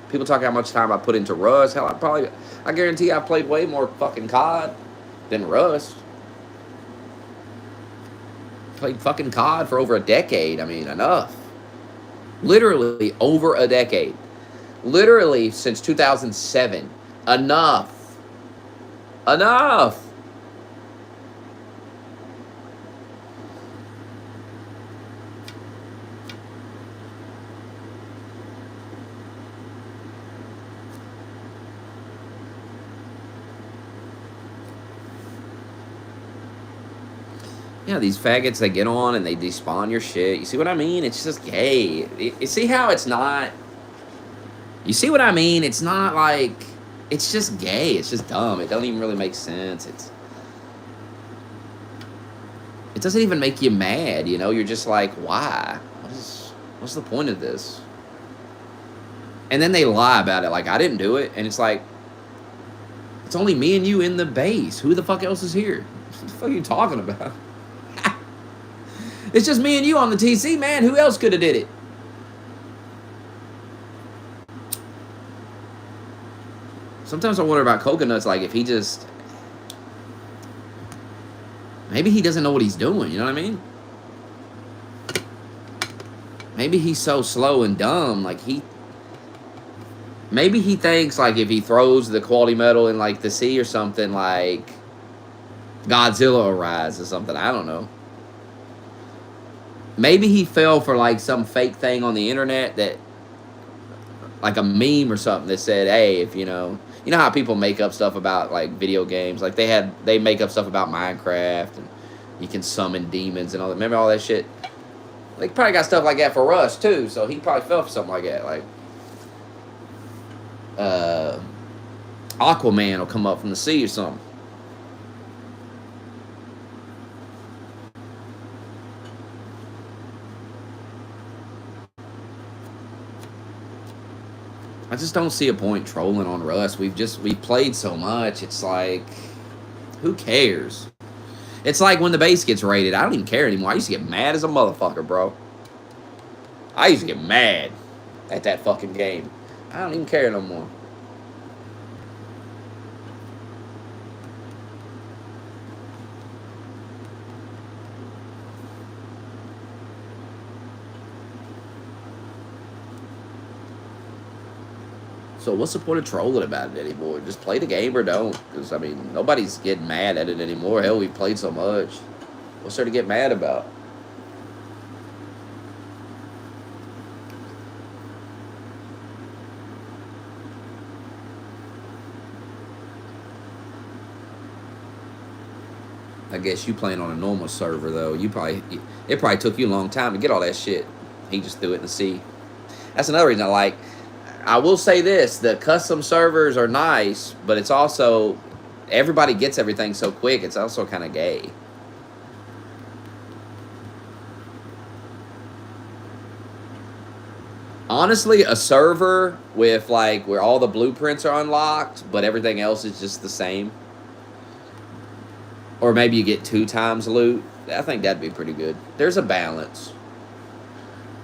People talk how much time I put into Rust. Hell, I guarantee I've played way more fucking COD than Rust. Played fucking COD for over a decade. I mean, enough. Literally over a decade. Literally since 2007. Enough. Enough. Yeah, these faggots, they get on and they despawn your shit. You see what I mean? It's just gay. You see how it's not... You see what I mean? It's not like... It's just gay. It's just dumb. It doesn't even really make sense. It doesn't even make you mad, you know? You're just like, why? What's the point of this? And then they lie about it. Like, I didn't do it. And it's like, it's only me and you in the base. Who the fuck else is here? What the fuck are you talking about? It's just me and you on the TC, man. Who else could have did it? Sometimes I wonder about Coconuts, like, if he just... Maybe he doesn't know what he's doing, you know what I mean? Maybe he's so slow and dumb, like, Maybe he thinks, like, if he throws the quality metal in, like, the sea or something, like, Godzilla will rise or something. I don't know. Maybe he fell for, like, some fake thing on the internet that, like a meme or something that said, hey, if, you know how people make up stuff about, like, video games? Like, they make up stuff about Minecraft, and you can summon demons and all that. Remember all that shit? Like, probably got stuff like that for us, too, so he probably fell for something like that. Like, Aquaman will come up from the sea or something. I just don't see a point trolling on Rust. We've played so much. It's like, who cares? It's like when the base gets raided. I don't even care anymore. I used to get mad as a motherfucker, bro. I used to get mad at that fucking game. I don't even care no more. So what's the point of trolling about it anymore? Just play the game or don't. Because, I mean, nobody's getting mad at it anymore. Hell, we played so much. What's there to get mad about? I guess you playing on a normal server, though. It probably took you a long time to get all that shit. He just threw it in the sea. That's another reason I like. I will say this: the custom servers are nice, but it's also everybody gets everything so quick. It's also kind of gay. Honestly, a server with like where all the blueprints are unlocked, but everything else is just the same. Or maybe you get 2 times loot. I think that'd be pretty good. There's a balance.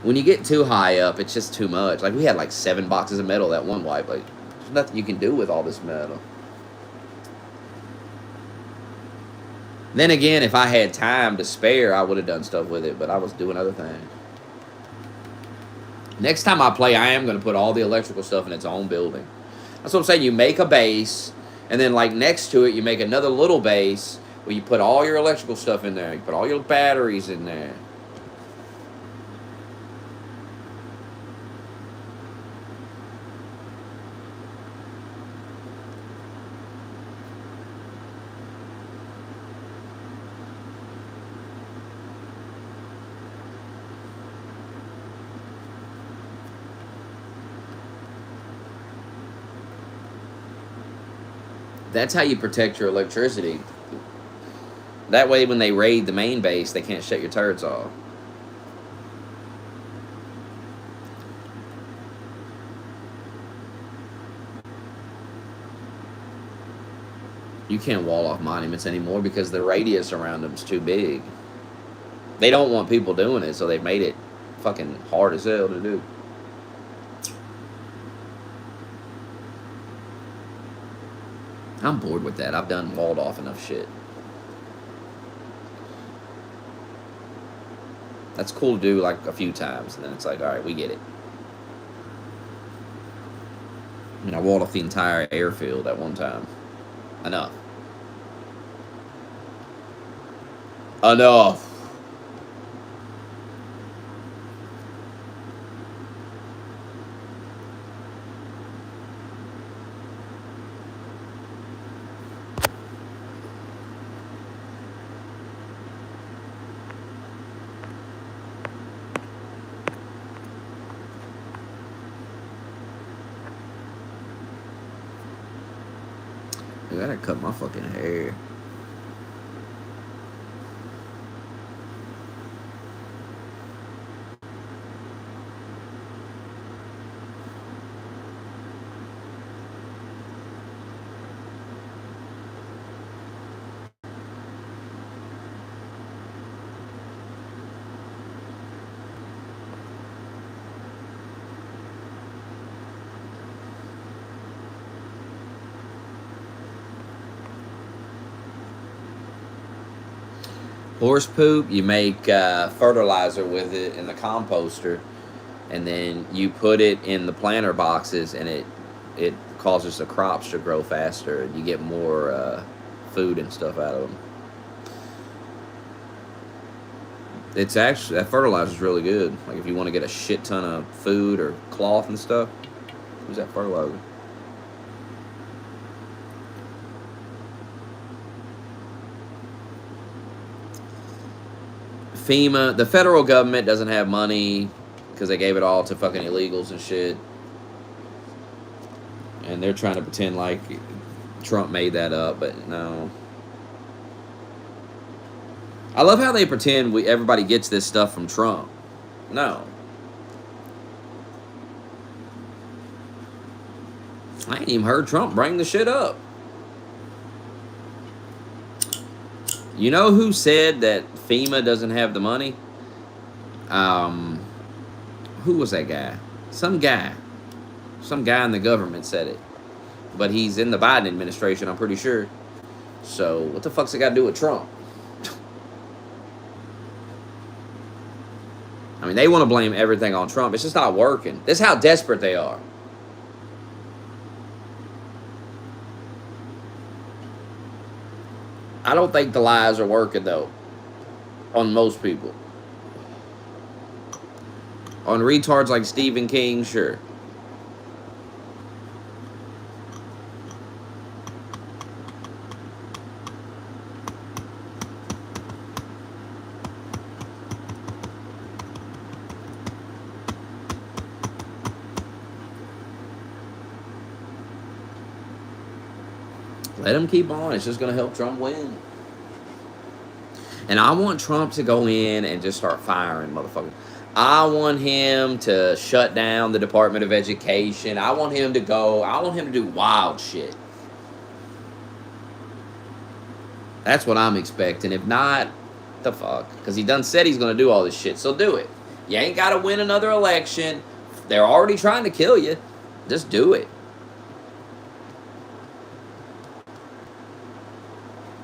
When you get too high up, it's just too much. Like, we had like 7 boxes of metal that one wipe. Like, there's nothing you can do with all this metal. Then again, if I had time to spare, I would have done stuff with it. But I was doing other things. Next time I play, I am going to put all the electrical stuff in its own building. That's what I'm saying. You make a base, and then like next to it, you make another little base where you put all your electrical stuff in there. You put all your batteries in there. That's how you protect your electricity. That way, when they raid the main base, they can't shut your turrets off. You can't wall off monuments anymore because the radius around them is too big. They don't want people doing it, so they've made it fucking hard as hell to do. I'm bored with that. I've done walled off enough shit. That's cool to do like a few times, and then it's like, all right, we get it. I mean, I walled off the entire airfield at one time. Enough. Enough. I gotta cut my fucking hair. Horse poop, you make fertilizer with it in the composter, and then you put it in the planter boxes, and it causes the crops to grow faster, and you get more food and stuff out of them. It's actually, that fertilizer is really good. Like if you want to get a shit ton of food or cloth and stuff, use that fertilizer. FEMA, the federal government doesn't have money because they gave it all to fucking illegals and shit. And they're trying to pretend like Trump made that up, but no. I love how they pretend everybody gets this stuff from Trump. No. I ain't even heard Trump bring the shit up. You know who said that FEMA doesn't have the money? Who was that guy? Some guy in the government said it. But he's in the Biden administration, I'm pretty sure. So what the fuck's it got to do with Trump? I mean, they want to blame everything on Trump. It's just not working. This is how desperate they are. I don't think the lies are working, though, on most people. On retards like Stephen King, sure. Let him keep on. It's just going to help Trump win. And I want Trump to go in and just start firing motherfuckers. I want him to shut down the Department of Education. I want him to do wild shit. That's what I'm expecting. If not, the fuck? Because he done said he's going to do all this shit. So do it. You ain't got to win another election. They're already trying to kill you. Just do it.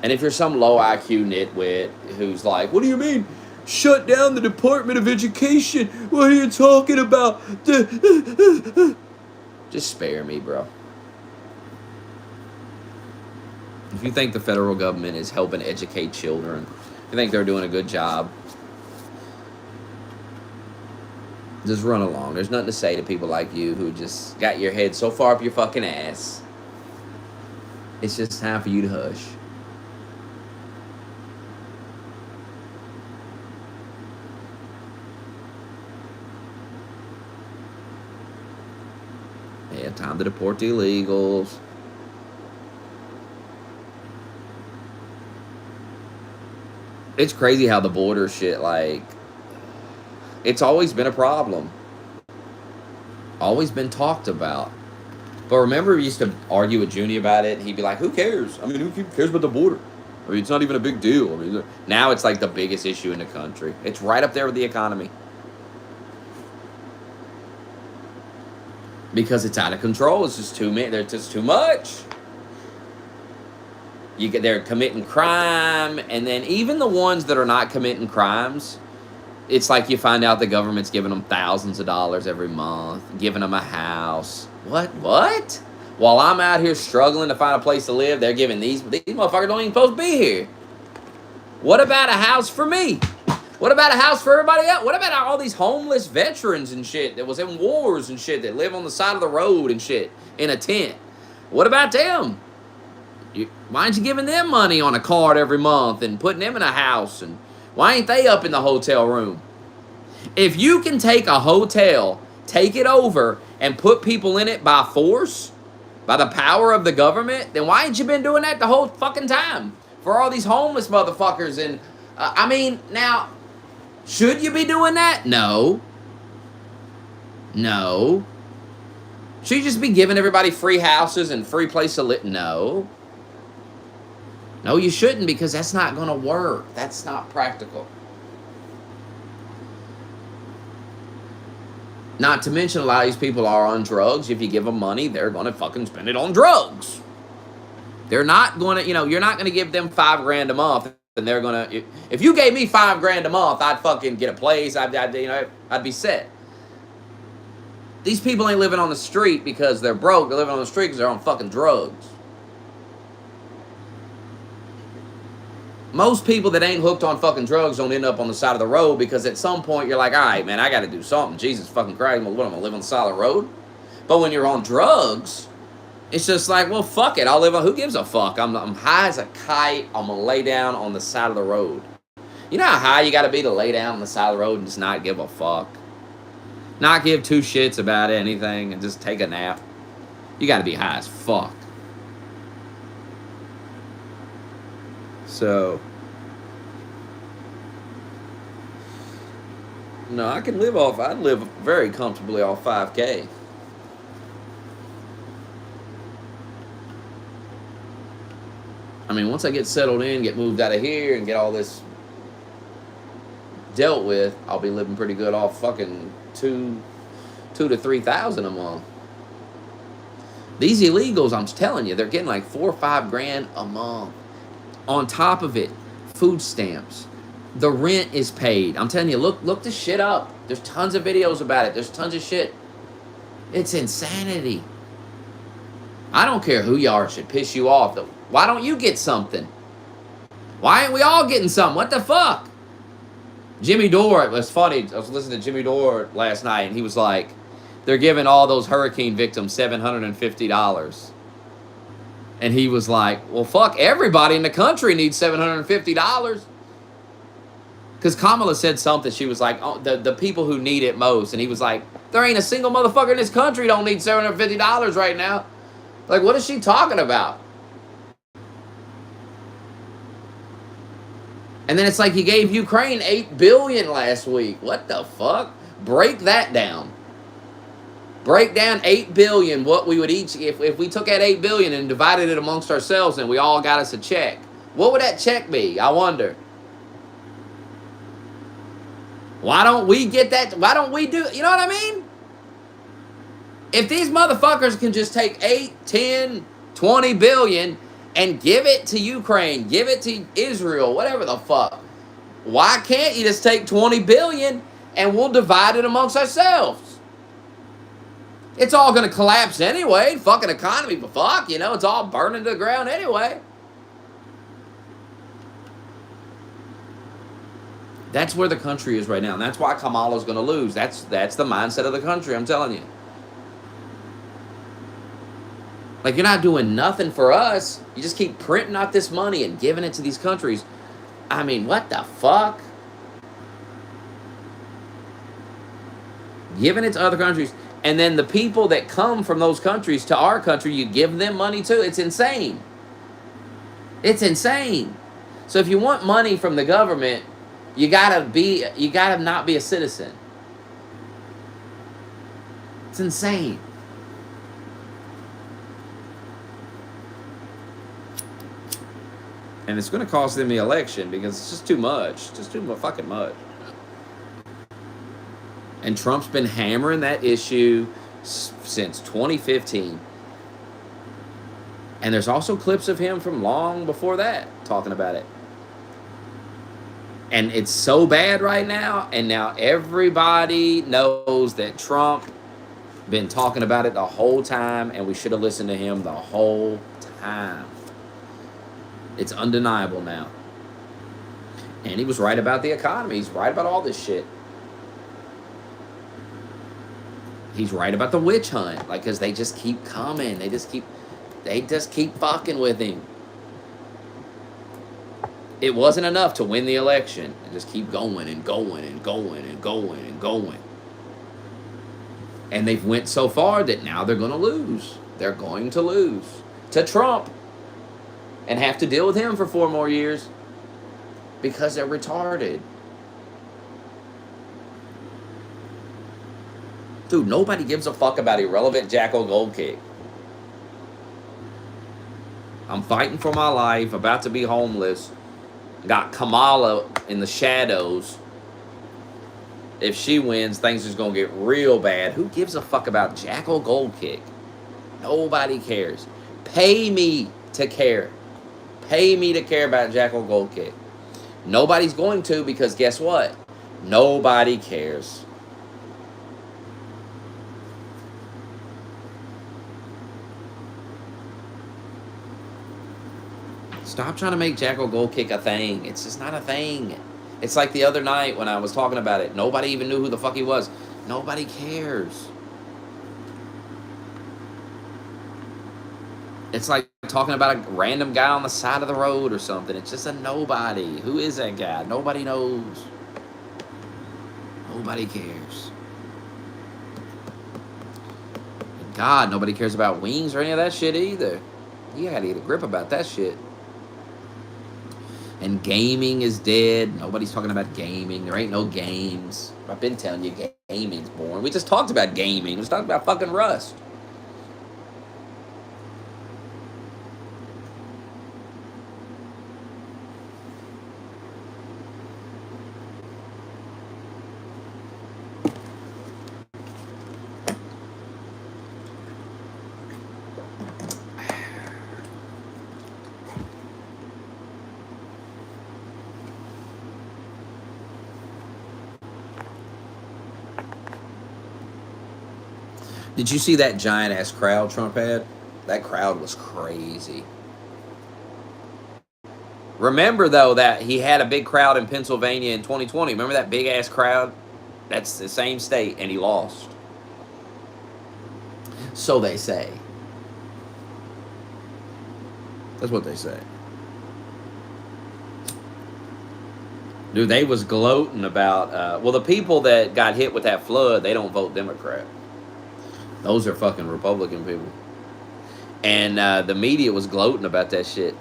And if you're some low IQ nitwit who's like, what do you mean? Shut down the Department of Education? What are you talking about? Just spare me, bro. If you think the federal government is helping educate children, if you think they're doing a good job, just run along. There's nothing to say to people like you who just got your head so far up your fucking ass. It's just time for you to hush. Yeah, time to deport the illegals. It's crazy how the border shit, like, it's always been a problem. Always been talked about. But remember, we used to argue with Junie about it, and he'd be like, who cares? I mean, who cares about the border? I mean, it's not even a big deal. I mean, now it's like the biggest issue in the country. It's right up there with the economy. Because it's out of control. It's just too many. There's just too much. They're committing crime, and then even the ones that are not committing crimes, it's like you find out the government's giving them thousands of dollars every month, giving them a house. What? While I'm out here struggling to find a place to live, they're giving these motherfuckers don't even supposed to be here. What about a house for me? What about a house for everybody else? What about all these homeless veterans and shit that was in wars and shit that live on the side of the road and shit in a tent? What about them? Why ain't you giving them money on a card every month and putting them in a house? And why ain't they up in the hotel room? If you can take a hotel, take it over, and put people in it by force, by the power of the government, then why ain't you been doing that the whole fucking time? For all these homeless motherfuckers. And, I mean, now, should you be doing that? No. Should you just be giving everybody free houses and free place to live? No. No, you shouldn't, because that's not going to work. That's not practical. Not to mention, a lot of these people are on drugs. If you give them money, they're going to fucking spend it on drugs. They're not going to, you're not going to give them $5,000 a month, and they're going to, if you gave me $5,000 a month, I'd fucking get a place. I'd be set. These people ain't living on the street because they're broke. They're living on the street because they're on fucking drugs. Most people that ain't hooked on fucking drugs don't end up on the side of the road, because at some point you're like, all right, man, I got to do something. Jesus fucking Christ, what, I'm going to live on the side of the road? But when you're on drugs, it's just like, well, fuck it. I'll live on, who gives a fuck? I'm high as a kite. I'm going to lay down on the side of the road. You know how high you got to be to lay down on the side of the road and just not give a fuck? Not give two shits about anything and just take a nap? You got to be high as fuck. So, no, I'd live very comfortably off $5K. I mean, once I get settled in, get moved out of here, and get all this dealt with, I'll be living pretty good off fucking $2,000 to $3,000 a month. These illegals, I'm telling you, they're getting like $4,000 or $5,000 a month. On top of it, food stamps. The rent is paid. I'm telling you, look this shit up. There's tons of videos about it. There's tons of shit. It's insanity. I don't care who you are. It should piss you off. Why don't you get something? Why ain't we all getting something? What the fuck? Jimmy Dore, it was funny. I was listening to Jimmy Dore last night, and he was like, they're giving all those hurricane victims $750. And he was like, well, fuck, everybody in the country needs $750. Because Kamala said something. She was like, oh, the people who need it most. And he was like, there ain't a single motherfucker in this country don't need $750 right now. Like, what is she talking about? And then it's like he gave Ukraine $8 billion last week. What the fuck? Break that down. Break down $8 billion. What we would each, if we took that $8 billion and divided it amongst ourselves, and we all got us a check, what would that check be? I wonder. Why don't we get that? Why don't we do? You know what I mean? If these motherfuckers can just take 8, 10, 20 billion and give it to Ukraine, give it to Israel, whatever the fuck, why can't you just take 20 billion and we'll divide it amongst ourselves? It's all going to collapse anyway. Fucking economy, but fuck, you know, it's all burning to the ground anyway. That's where the country is right now, and that's why Kamala's going to lose. That's the mindset of the country, I'm telling you. Like, you're not doing nothing for us. You just keep printing out this money and giving it to these countries. I mean, what the fuck? Giving it to other countries. And then the people that come from those countries to our country, you give them money too. It's insane. It's insane. So if you want money from the government, you gotta not be a citizen. It's insane. And it's going to cost them the election because it's just too much. Just too fucking much. And Trump's been hammering that issue since 2015. And there's also clips of him from long before that talking about it. And it's so bad right now. And now everybody knows that Trump been talking about it the whole time. And we should have listened to him the whole time. It's undeniable now. And he was right about the economy. He's right about all this shit. He's right about the witch hunt. Like, because they just keep coming. They just keep fucking with him. It wasn't enough to win the election. They just keep going and going and going and going and going. And they've went so far that now they're going to lose. They're going to lose to Trump. And have to deal with him for 4 more years because they're retarded. Dude, nobody gives a fuck about irrelevant Jacko Gold Kick. I'm fighting for my life, about to be homeless. Got Kamala in the shadows. If she wins, things is going to get real bad. Who gives a fuck about Jacko Gold Kick? Nobody cares. Pay me to care. Pay me to care about Jacko Gold Kick. Nobody's going to, because guess what? Nobody cares. Stop trying to make Jacko Gold Kick a thing. It's just not a thing. It's like the other night when I was talking about it. Nobody even knew who the fuck he was. Nobody cares. It's like talking about a random guy on the side of the road or something. It's just a nobody. Who is that guy? Nobody knows. Nobody cares. And God, nobody cares about wings or any of that shit either. You gotta get a grip about that shit. And gaming is dead. Nobody's talking about gaming. There ain't no games. I've been telling you, gaming's boring. We just talked about gaming. We just talked about fucking Rust. Did you see that giant-ass crowd Trump had? That crowd was crazy. Remember, though, that he had a big crowd in Pennsylvania in 2020. Remember that big-ass crowd? That's the same state, and he lost. So they say. That's what they say. Dude, they was gloating about... well, the people that got hit with that flood, they don't vote Democrat. Those are fucking Republican people. And the media was gloating about that shit.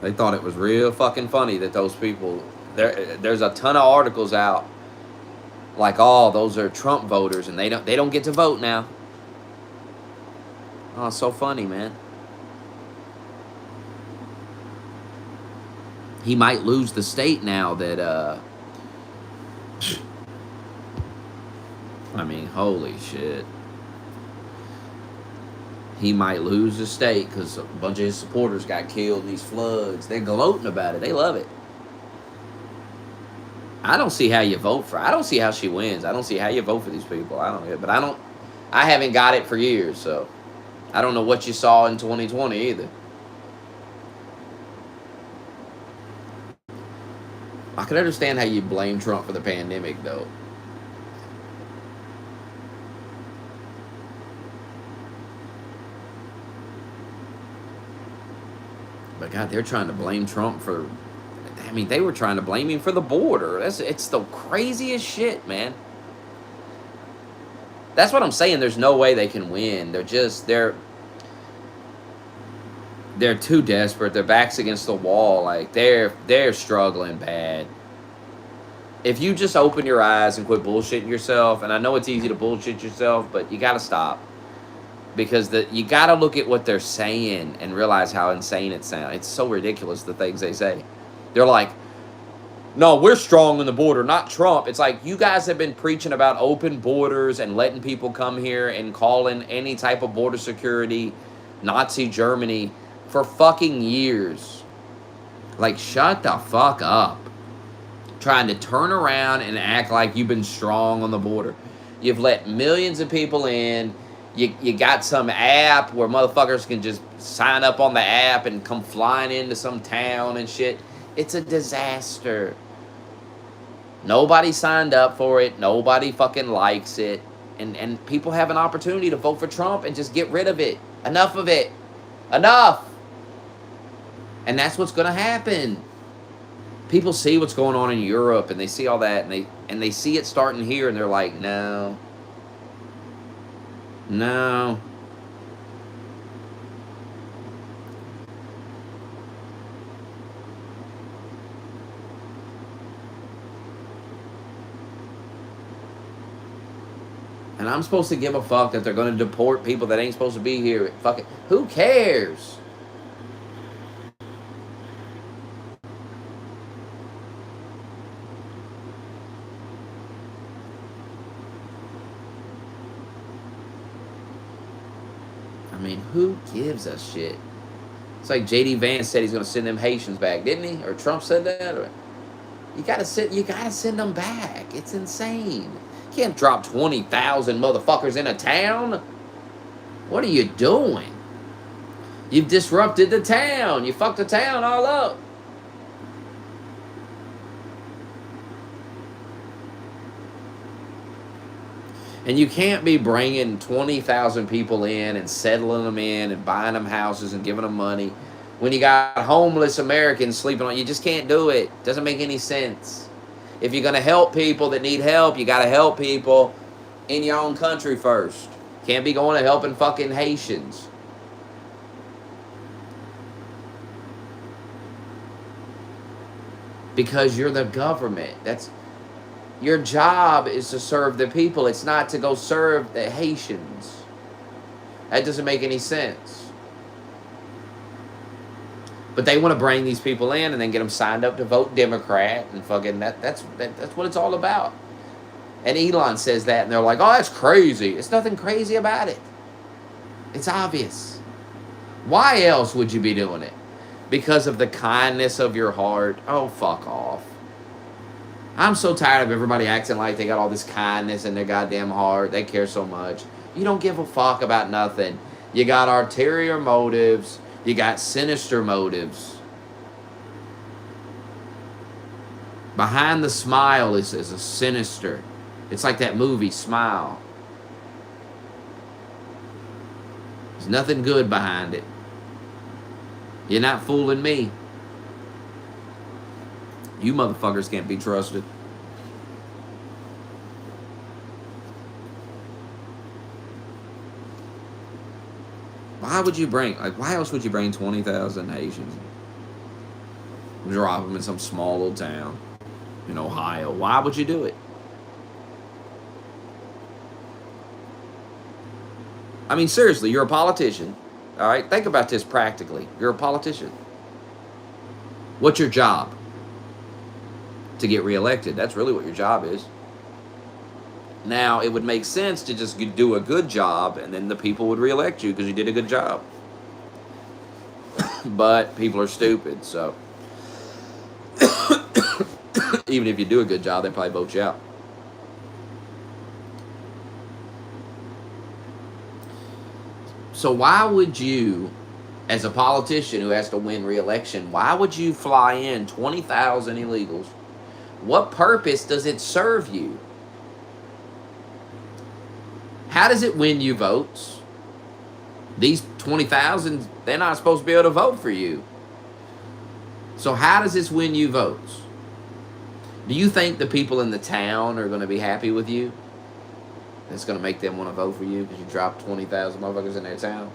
They thought it was real fucking funny that those people... There's a ton of articles out like, oh, those are Trump voters and they don't get to vote now. Oh, so funny, man. He might lose the state now that I mean, holy shit. He might lose the state because a bunch of his supporters got killed in these floods. They're gloating about it. They love it. I don't see how you vote for. I don't see how she wins. I don't see how you vote for these people. I haven't got it for years, so I don't know what you saw in 2020 either. I can understand how you blame Trump for the pandemic, though. But God, they're trying to blame Trump for... I mean, they were trying to blame him for the border. It's the craziest shit, man. That's what I'm saying. There's no way they can win. They're too desperate. Their back's against the wall. Like, they're struggling bad. If you just open your eyes and quit bullshitting yourself, and I know it's easy to bullshit yourself, but you got to stop. Because you got to look at what they're saying and realize how insane it sounds. It's so ridiculous, the things they say. They're like, no, we're strong on the border, not Trump. It's like, you guys have been preaching about open borders and letting people come here and calling any type of border security Nazi Germany for fucking years. Like, shut the fuck up. Trying to turn around and act like you've been strong on the border. You've let millions of people in. You got some app where motherfuckers can just sign up on the app and come flying into some town and shit. It's a disaster. Nobody signed up for it. Nobody fucking likes it. And people have an opportunity to vote for Trump and just get rid of it. Enough of it. Enough. And that's what's going to happen. People see what's going on in Europe and they see all that and they see it starting here and they're like, no. No. And I'm supposed to give a fuck that they're going to deport people that ain't supposed to be here. Fucking, who cares? I mean, who gives a shit? It's like J.D. Vance said he's going to send them Haitians back, didn't he? Or Trump said that? Or, you gotta send them back. It's insane. You can't drop 20,000 motherfuckers in a town. What are you doing? You've disrupted the town. You fucked the town all up. And you can't be bringing 20,000 people in and settling them in and buying them houses and giving them money when you got homeless Americans sleeping on. You just can't do it. Doesn't make any sense. If you're going to help people that need help, you got to help people in your own country first. Can't be going to helping fucking Haitians. Because you're the government. Your job is to serve the people. It's not to go serve the Haitians. That doesn't make any sense. But they want to bring these people in and then get them signed up to vote Democrat and fucking that's what it's all about. And Elon says that and they're like, oh, that's crazy. It's nothing crazy about it. It's obvious. Why else would you be doing it? Because of the kindness of your heart? Oh, fuck off. I'm so tired of everybody acting like they got all this kindness in their goddamn heart. They care so much. You don't give a fuck about nothing. You got ulterior motives. You got sinister motives. Behind the smile is a sinister. It's like that movie, Smile. There's nothing good behind it. You're not fooling me. You motherfuckers can't be trusted. Why would you bring, why else would you bring 20,000 Haitians? Drop them in some small little town in Ohio. Why would you do it? I mean, seriously, you're a politician. All right? Think about this practically. You're a politician. What's your job? To get reelected. That's really what your job is. Now, it would make sense to just do a good job, and then the people would reelect you because you did a good job. But people are stupid, so even if you do a good job, they probably vote you out. So why would you, as a politician who has to win re-election, why would you fly in 20,000 illegals? What purpose does it serve you? How does it win you votes? These 20,000, they're not supposed to be able to vote for you. So how does this win you votes? Do you think the people in the town are going to be happy with you? It's going to make them want to vote for you because you dropped 20,000 motherfuckers in their town?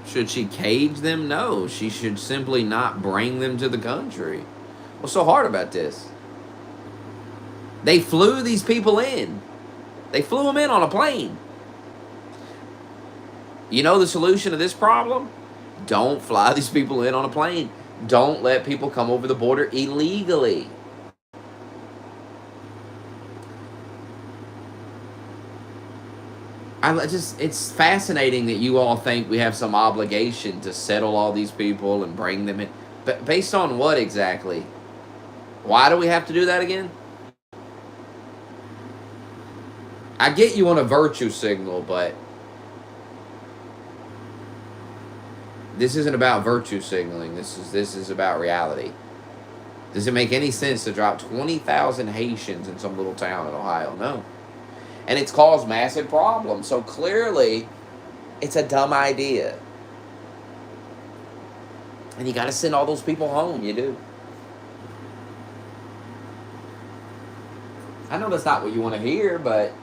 Should she cage them? No. She should simply not bring them to the country. What's so hard about this? They flew these people in. They flew them in on a plane. You know the solution to this problem? Don't fly these people in on a plane. Don't let people come over the border illegally. It's fascinating that you all think we have some obligation to settle all these people and bring them in. But based on what exactly? Why do we have to do that again? I get you on a virtue signal, but this isn't about virtue signaling. This is about reality. Does it make any sense to drop 20,000 Haitians in some little town in Ohio? No. And it's caused massive problems. So clearly, it's a dumb idea. And you got to send all those people home. You do. I know that's not what you want to hear, but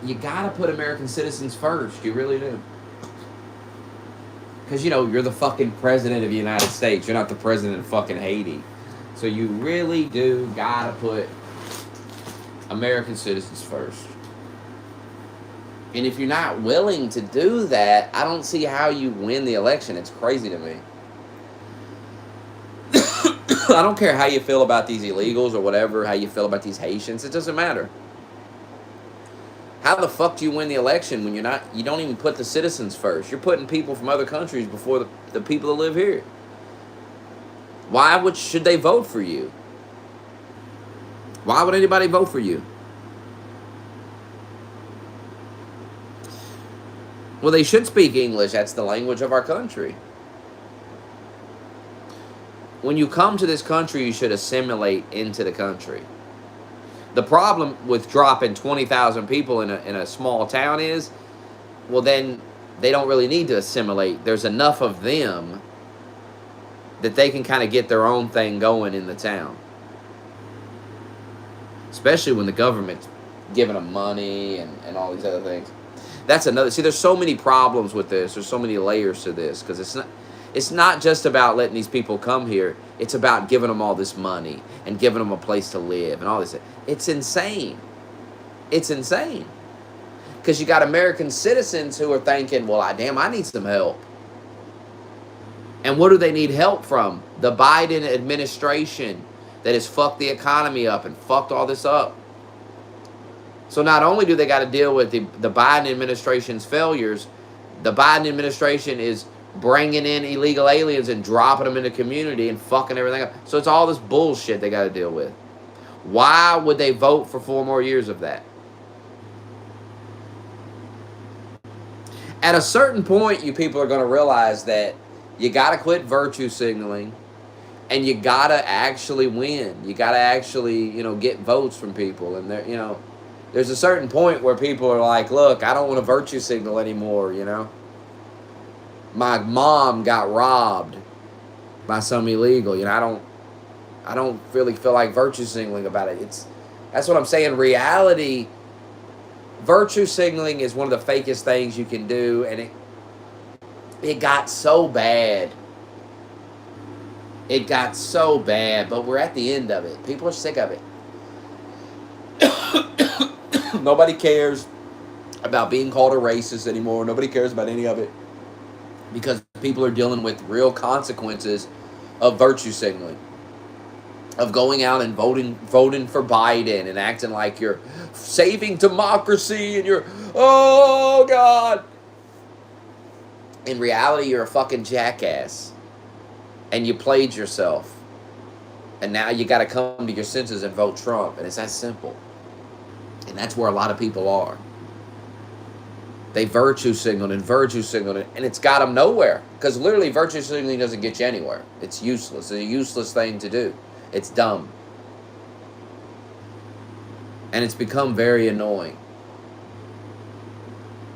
you got to put American citizens first. You really do. Because, you know, you're the fucking president of the United States. You're not the president of fucking Haiti. So you really do got to put American citizens first. And if you're not willing to do that, I don't see how you win the election. It's crazy to me. I don't care how you feel about these illegals or whatever, how you feel about these Haitians. It doesn't matter. How the fuck do you win the election when you don't even put the citizens first? You're putting people from other countries before the people that live here. Why should they vote for you? Why would anybody vote for you? Well, they should speak English. That's the language of our country. When you come to this country, you should assimilate into the country. The problem with dropping 20,000 people in a small town is, well, then they don't really need to assimilate. There's enough of them that they can kind of get their own thing going in the town. Especially when the government's giving them money and all these other things. That's another. See, there's so many problems with this. There's so many layers to this because it's not just about letting these people come here. It's about giving them all this money and giving them a place to live and all this. It's insane. It's insane. Because you got American citizens who are thinking, well, I need some help. And what do they need help from? The Biden administration that has fucked the economy up and fucked all this up. So not only do they got to deal with the Biden administration's failures, the Biden administration is bringing in illegal aliens and dropping them in the community and fucking everything up. So it's all this bullshit they got to deal with. Why would they vote for 4 more years of that? At a certain point, you people are going to realize that you got to quit virtue signaling, and you got to actually win. You got to actually, get votes from people. And there's a certain point where people are like, look, I don't want to virtue signal anymore, My mom got robbed by some illegal. I don't really feel like virtue signaling about it. That's what I'm saying. Reality, virtue signaling is one of the fakest things you can do, and it got so bad. It got so bad, but we're at the end of it. People are sick of it. Nobody cares about being called a racist anymore. Nobody cares about any of it because people are dealing with real consequences of virtue signaling, of going out and voting for Biden and acting like you're saving democracy and you're, oh God. In reality, you're a fucking jackass. And you played yourself. And now you got to come to your senses and vote Trump. And it's that simple. And that's where a lot of people are. They virtue signaled and it's got them nowhere. Because literally virtue signaling doesn't get you anywhere. It's useless. It's a useless thing to do. It's dumb. And it's become very annoying.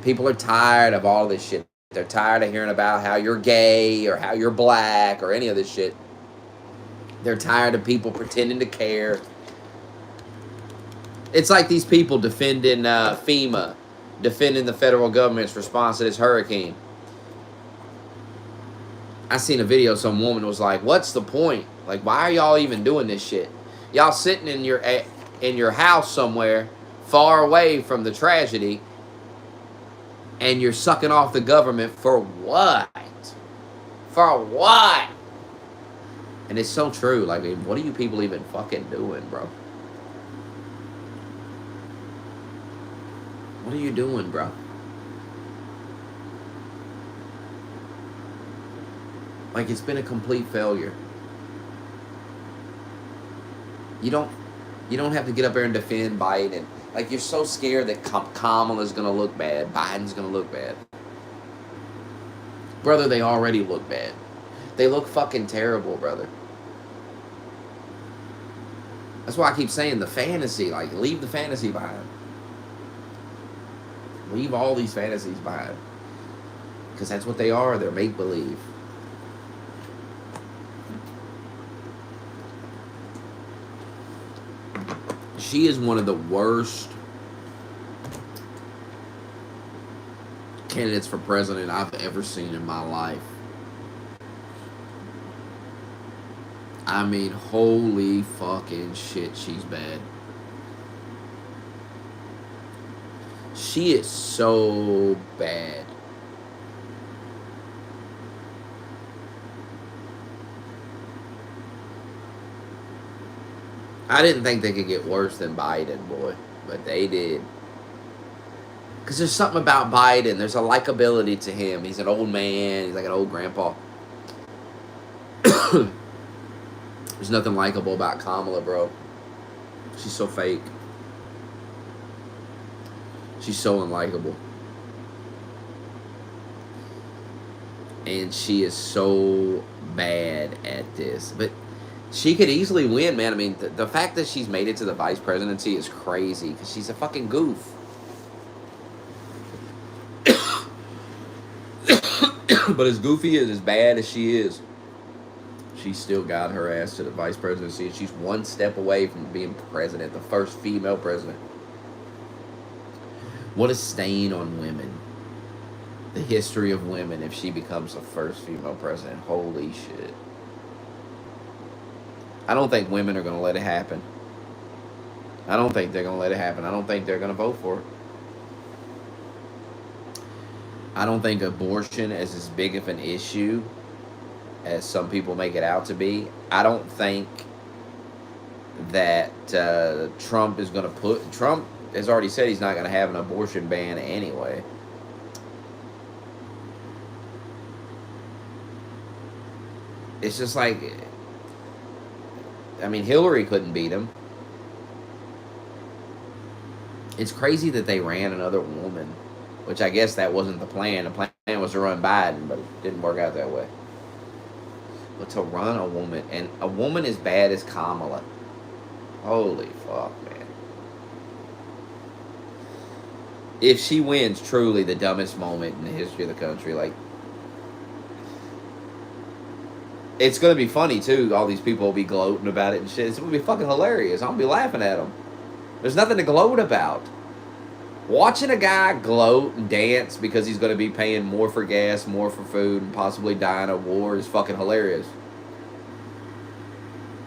People are tired of all this shit. They're tired of hearing about how you're gay or how you're black or any of this shit. They're tired of people pretending to care. It's like these people defending FEMA, defending the federal government's response to this hurricane. I seen a video, some woman was like, what's the point? Like, why are y'all even doing this shit? Y'all sitting in your house somewhere far away from the tragedy, and you're sucking off the government for what? For what? And it's so true. Like, what are you people even fucking doing, bro? What are you doing, bro? Like, it's been a complete failure. You don't have to get up there and defend Biden. Like, you're so scared that Kamala's going to look bad. Biden's going to look bad. Brother, they already look bad. They look fucking terrible, brother. That's why I keep saying the fantasy. Like, leave the fantasy behind. Leave all these fantasies behind. Because that's what they are. They're make-believe. She is one of the worst candidates for president I've ever seen in my life. I mean, holy fucking shit, she's bad. She is so bad. I didn't think they could get worse than Biden, boy. But they did. Because there's something about Biden. There's a likability to him. He's an old man. He's like an old grandpa. There's nothing likable about Kamala, bro. She's so fake. She's so unlikable. And she is so bad at this. But she could easily win, man. I mean, the fact that she's made it to the vice presidency is crazy. Because she's a fucking goof. But as goofy as bad as she is, she still got her ass to the vice presidency. And she's one step away from being president. The first female president. What a stain on women. The history of women if she becomes the first female president. Holy shit. I don't think women are going to let it happen. I don't think they're going to let it happen. I don't think they're going to vote for it. I don't think abortion is as big of an issue as some people make it out to be. I don't think that Trump is going to put... Trump has already said he's not going to have an abortion ban anyway. it's just like, I mean, Hillary couldn't beat him. It's crazy that they ran another woman, which I guess that wasn't the plan. The plan was to run Biden, but it didn't work out that way. But to run a woman, and a woman as bad as Kamala, holy fuck, man. If she wins, truly the dumbest moment in the history of the country. Like, it's going to be funny, too. All these people will be gloating about it and shit. It's going to be fucking hilarious. I'm going to be laughing at them. There's nothing to gloat about. Watching a guy gloat and dance because he's going to be paying more for gas, more for food, and possibly dying of war is fucking hilarious.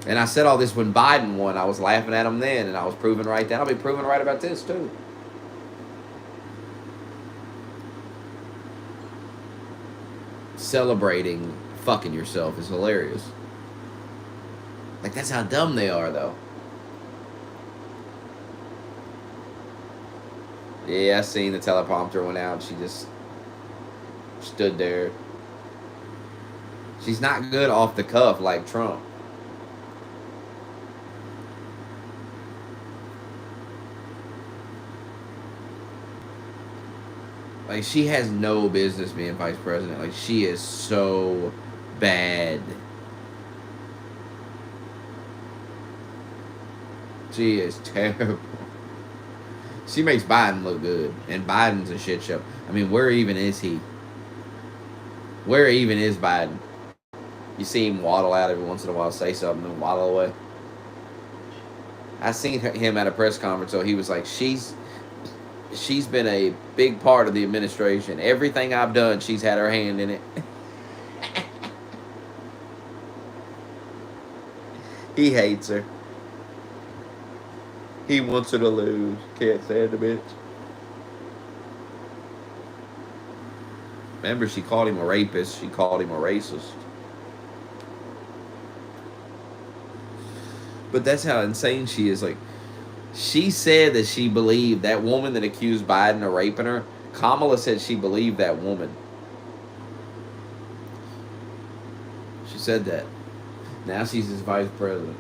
And I said all this when Biden won. I was laughing at him then, and I was proving right then. I'll be proving right about this, too. Celebrating fucking yourself is hilarious. Like, that's how dumb they are, though. Yeah, I seen the teleprompter went out. She just stood there. She's not good off the cuff like Trump. Like, she has no business being vice president. Like, she is so bad. She is terrible. She makes Biden look good. And Biden's a shit show. I mean, where even is he? Where even is Biden? You see him waddle out every once in a while, say something, and waddle away. I seen him at a press conference, so he was like, she's been a big part of the administration. Everything I've done, she's had her hand in it. He hates her. He wants her to lose. Can't stand the bitch. Remember, she called him a rapist. She called him a racist. But that's how insane she is. Like, she said that she believed that woman that accused Biden of raping her. Kamala said she believed that woman. She said that. Now she's his vice president.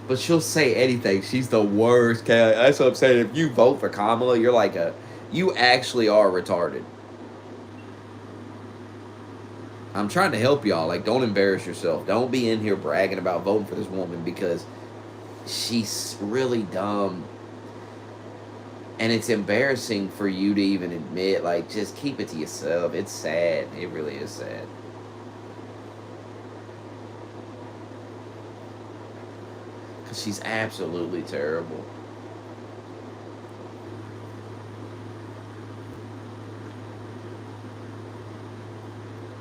But she'll say anything. She's the worst. That's what I'm saying. If you vote for Kamala, you're like you actually are retarded. I'm trying to help y'all. Like, don't embarrass yourself. Don't be in here bragging about voting for this woman because she's really dumb. And it's embarrassing for you to even admit. Like, just keep it to yourself. It's sad. It really is sad. Because she's absolutely terrible.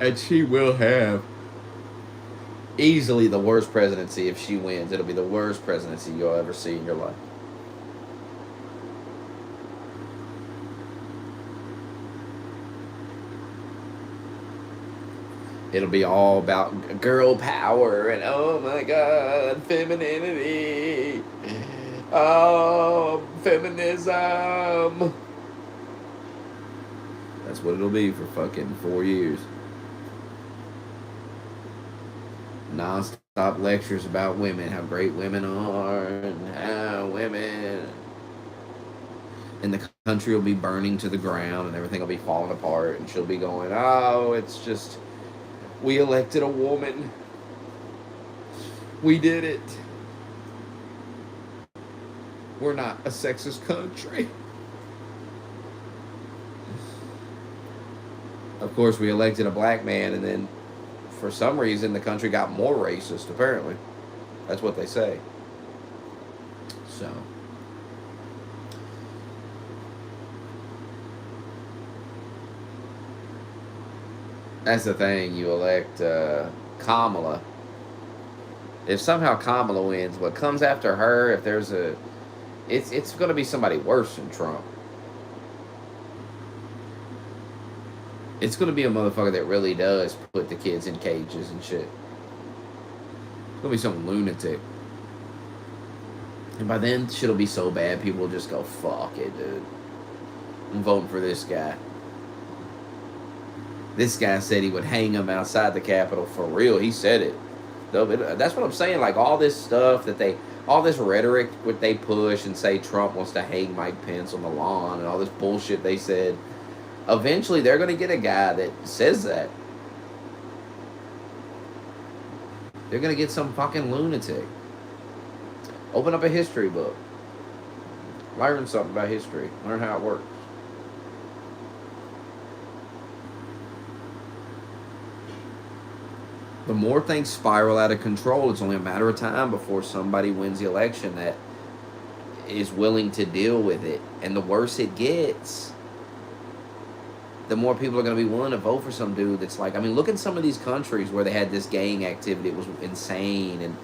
And she will have easily the worst presidency if she wins. It'll be the worst presidency you'll ever see in your life. It'll be all about girl power and, oh my God, femininity. Oh, feminism. That's what it'll be for fucking 4 years. Non-stop lectures about women, how great women are, and how women. And the country will be burning to the ground, and everything will be falling apart, and she'll be going, oh, it's just, we elected a woman. We did it. We're not a sexist country. Of course, we elected a black man, and then for some reason the country got more racist, apparently. That's what they say. So. That's the thing, you elect Kamala. If somehow Kamala wins, what comes after her, if there's a... It's going to be somebody worse than Trump. It's going to be a motherfucker that really does put the kids in cages and shit. It's going to be some lunatic. And by then, shit'll be so bad, people will just go, fuck it, dude. I'm voting for this guy. This guy said he would hang him outside the Capitol for real. He said it. That's what I'm saying. Like all this stuff all this rhetoric what they push and say Trump wants to hang Mike Pence on the lawn and all this bullshit they said. Eventually, they're going to get a guy that says that. They're going to get some fucking lunatic. Open up a history book. Learn something about history. Learn how it works. The more things spiral out of control, it's only a matter of time before somebody wins the election that is willing to deal with it. And the worse it gets, the more people are going to be willing to vote for some dude that's like, I mean, look at some of these countries where they had this gang activity. It was insane. And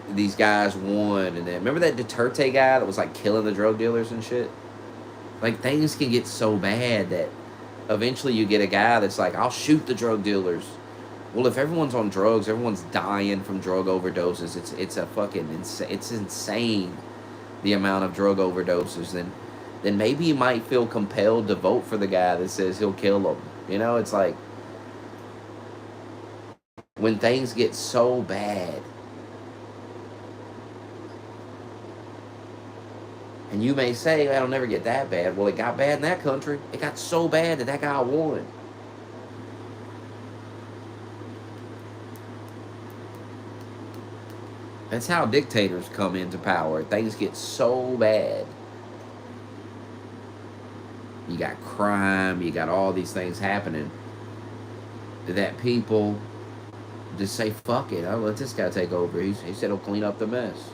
these guys won. And then, remember that Duterte guy that was like killing the drug dealers and shit? Like, things can get so bad that eventually you get a guy that's like, I'll shoot the drug dealers. Well, if everyone's on drugs, everyone's dying from drug overdoses. It's a fucking it's insane the amount of drug overdoses. Then maybe you might feel compelled to vote for the guy that says he'll kill them. You know, it's like when things get so bad, and you may say, well, it'll never get that bad. Well, it got bad in that country. It got so bad that guy won. That's how dictators come into power. Things get so bad. You got crime, you got all these things happening that people just say, fuck it, I'll let this guy take over. He said he'll clean up the mess.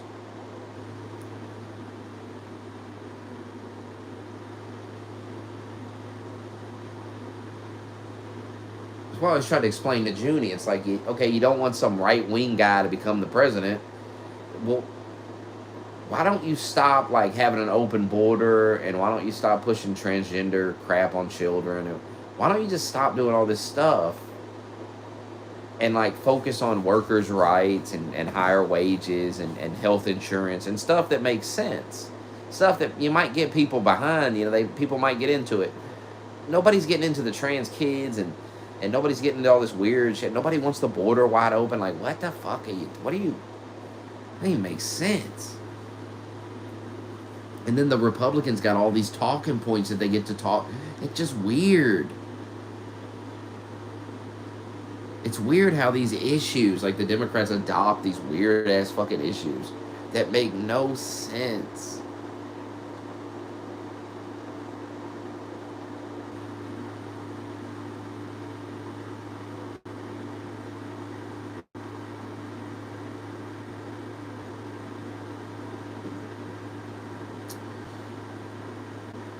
That's why I was trying to explain to Junie. It's like, okay, you don't want some right-wing guy to become the president. Well, why don't you stop like having an open border, and why don't you stop pushing transgender crap on children, and why don't you just stop doing all this stuff and like focus on workers' rights and higher wages and health insurance and stuff that makes sense, stuff that you might get people behind. You know, people might get into it. Nobody's getting into the trans kids and nobody's getting into all this weird shit. Nobody wants the border wide open. Like, what the fuck are you? What are you? That doesn't make sense. And then the Republicans got all these talking points that they get to talk. It's just weird. It's weird how these issues, like the Democrats adopt these weird ass fucking issues that make no sense.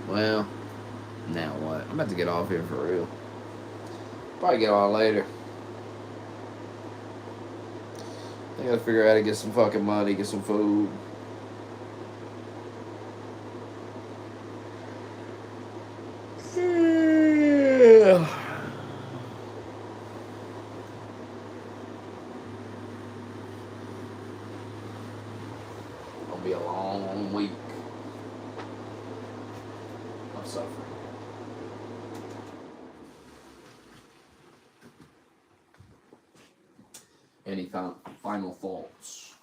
Well, now what? I'm about to get off here for real. Probably get on later. I gotta figure out how to get some fucking money, get some food. It'll be a long week of suffering. Any final thoughts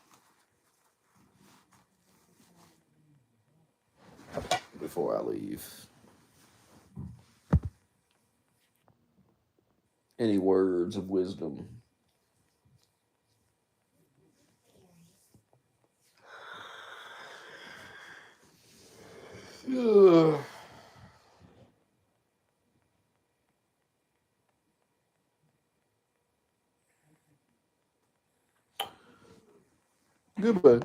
before I leave? Any words of wisdom? Ugh. Goodbye.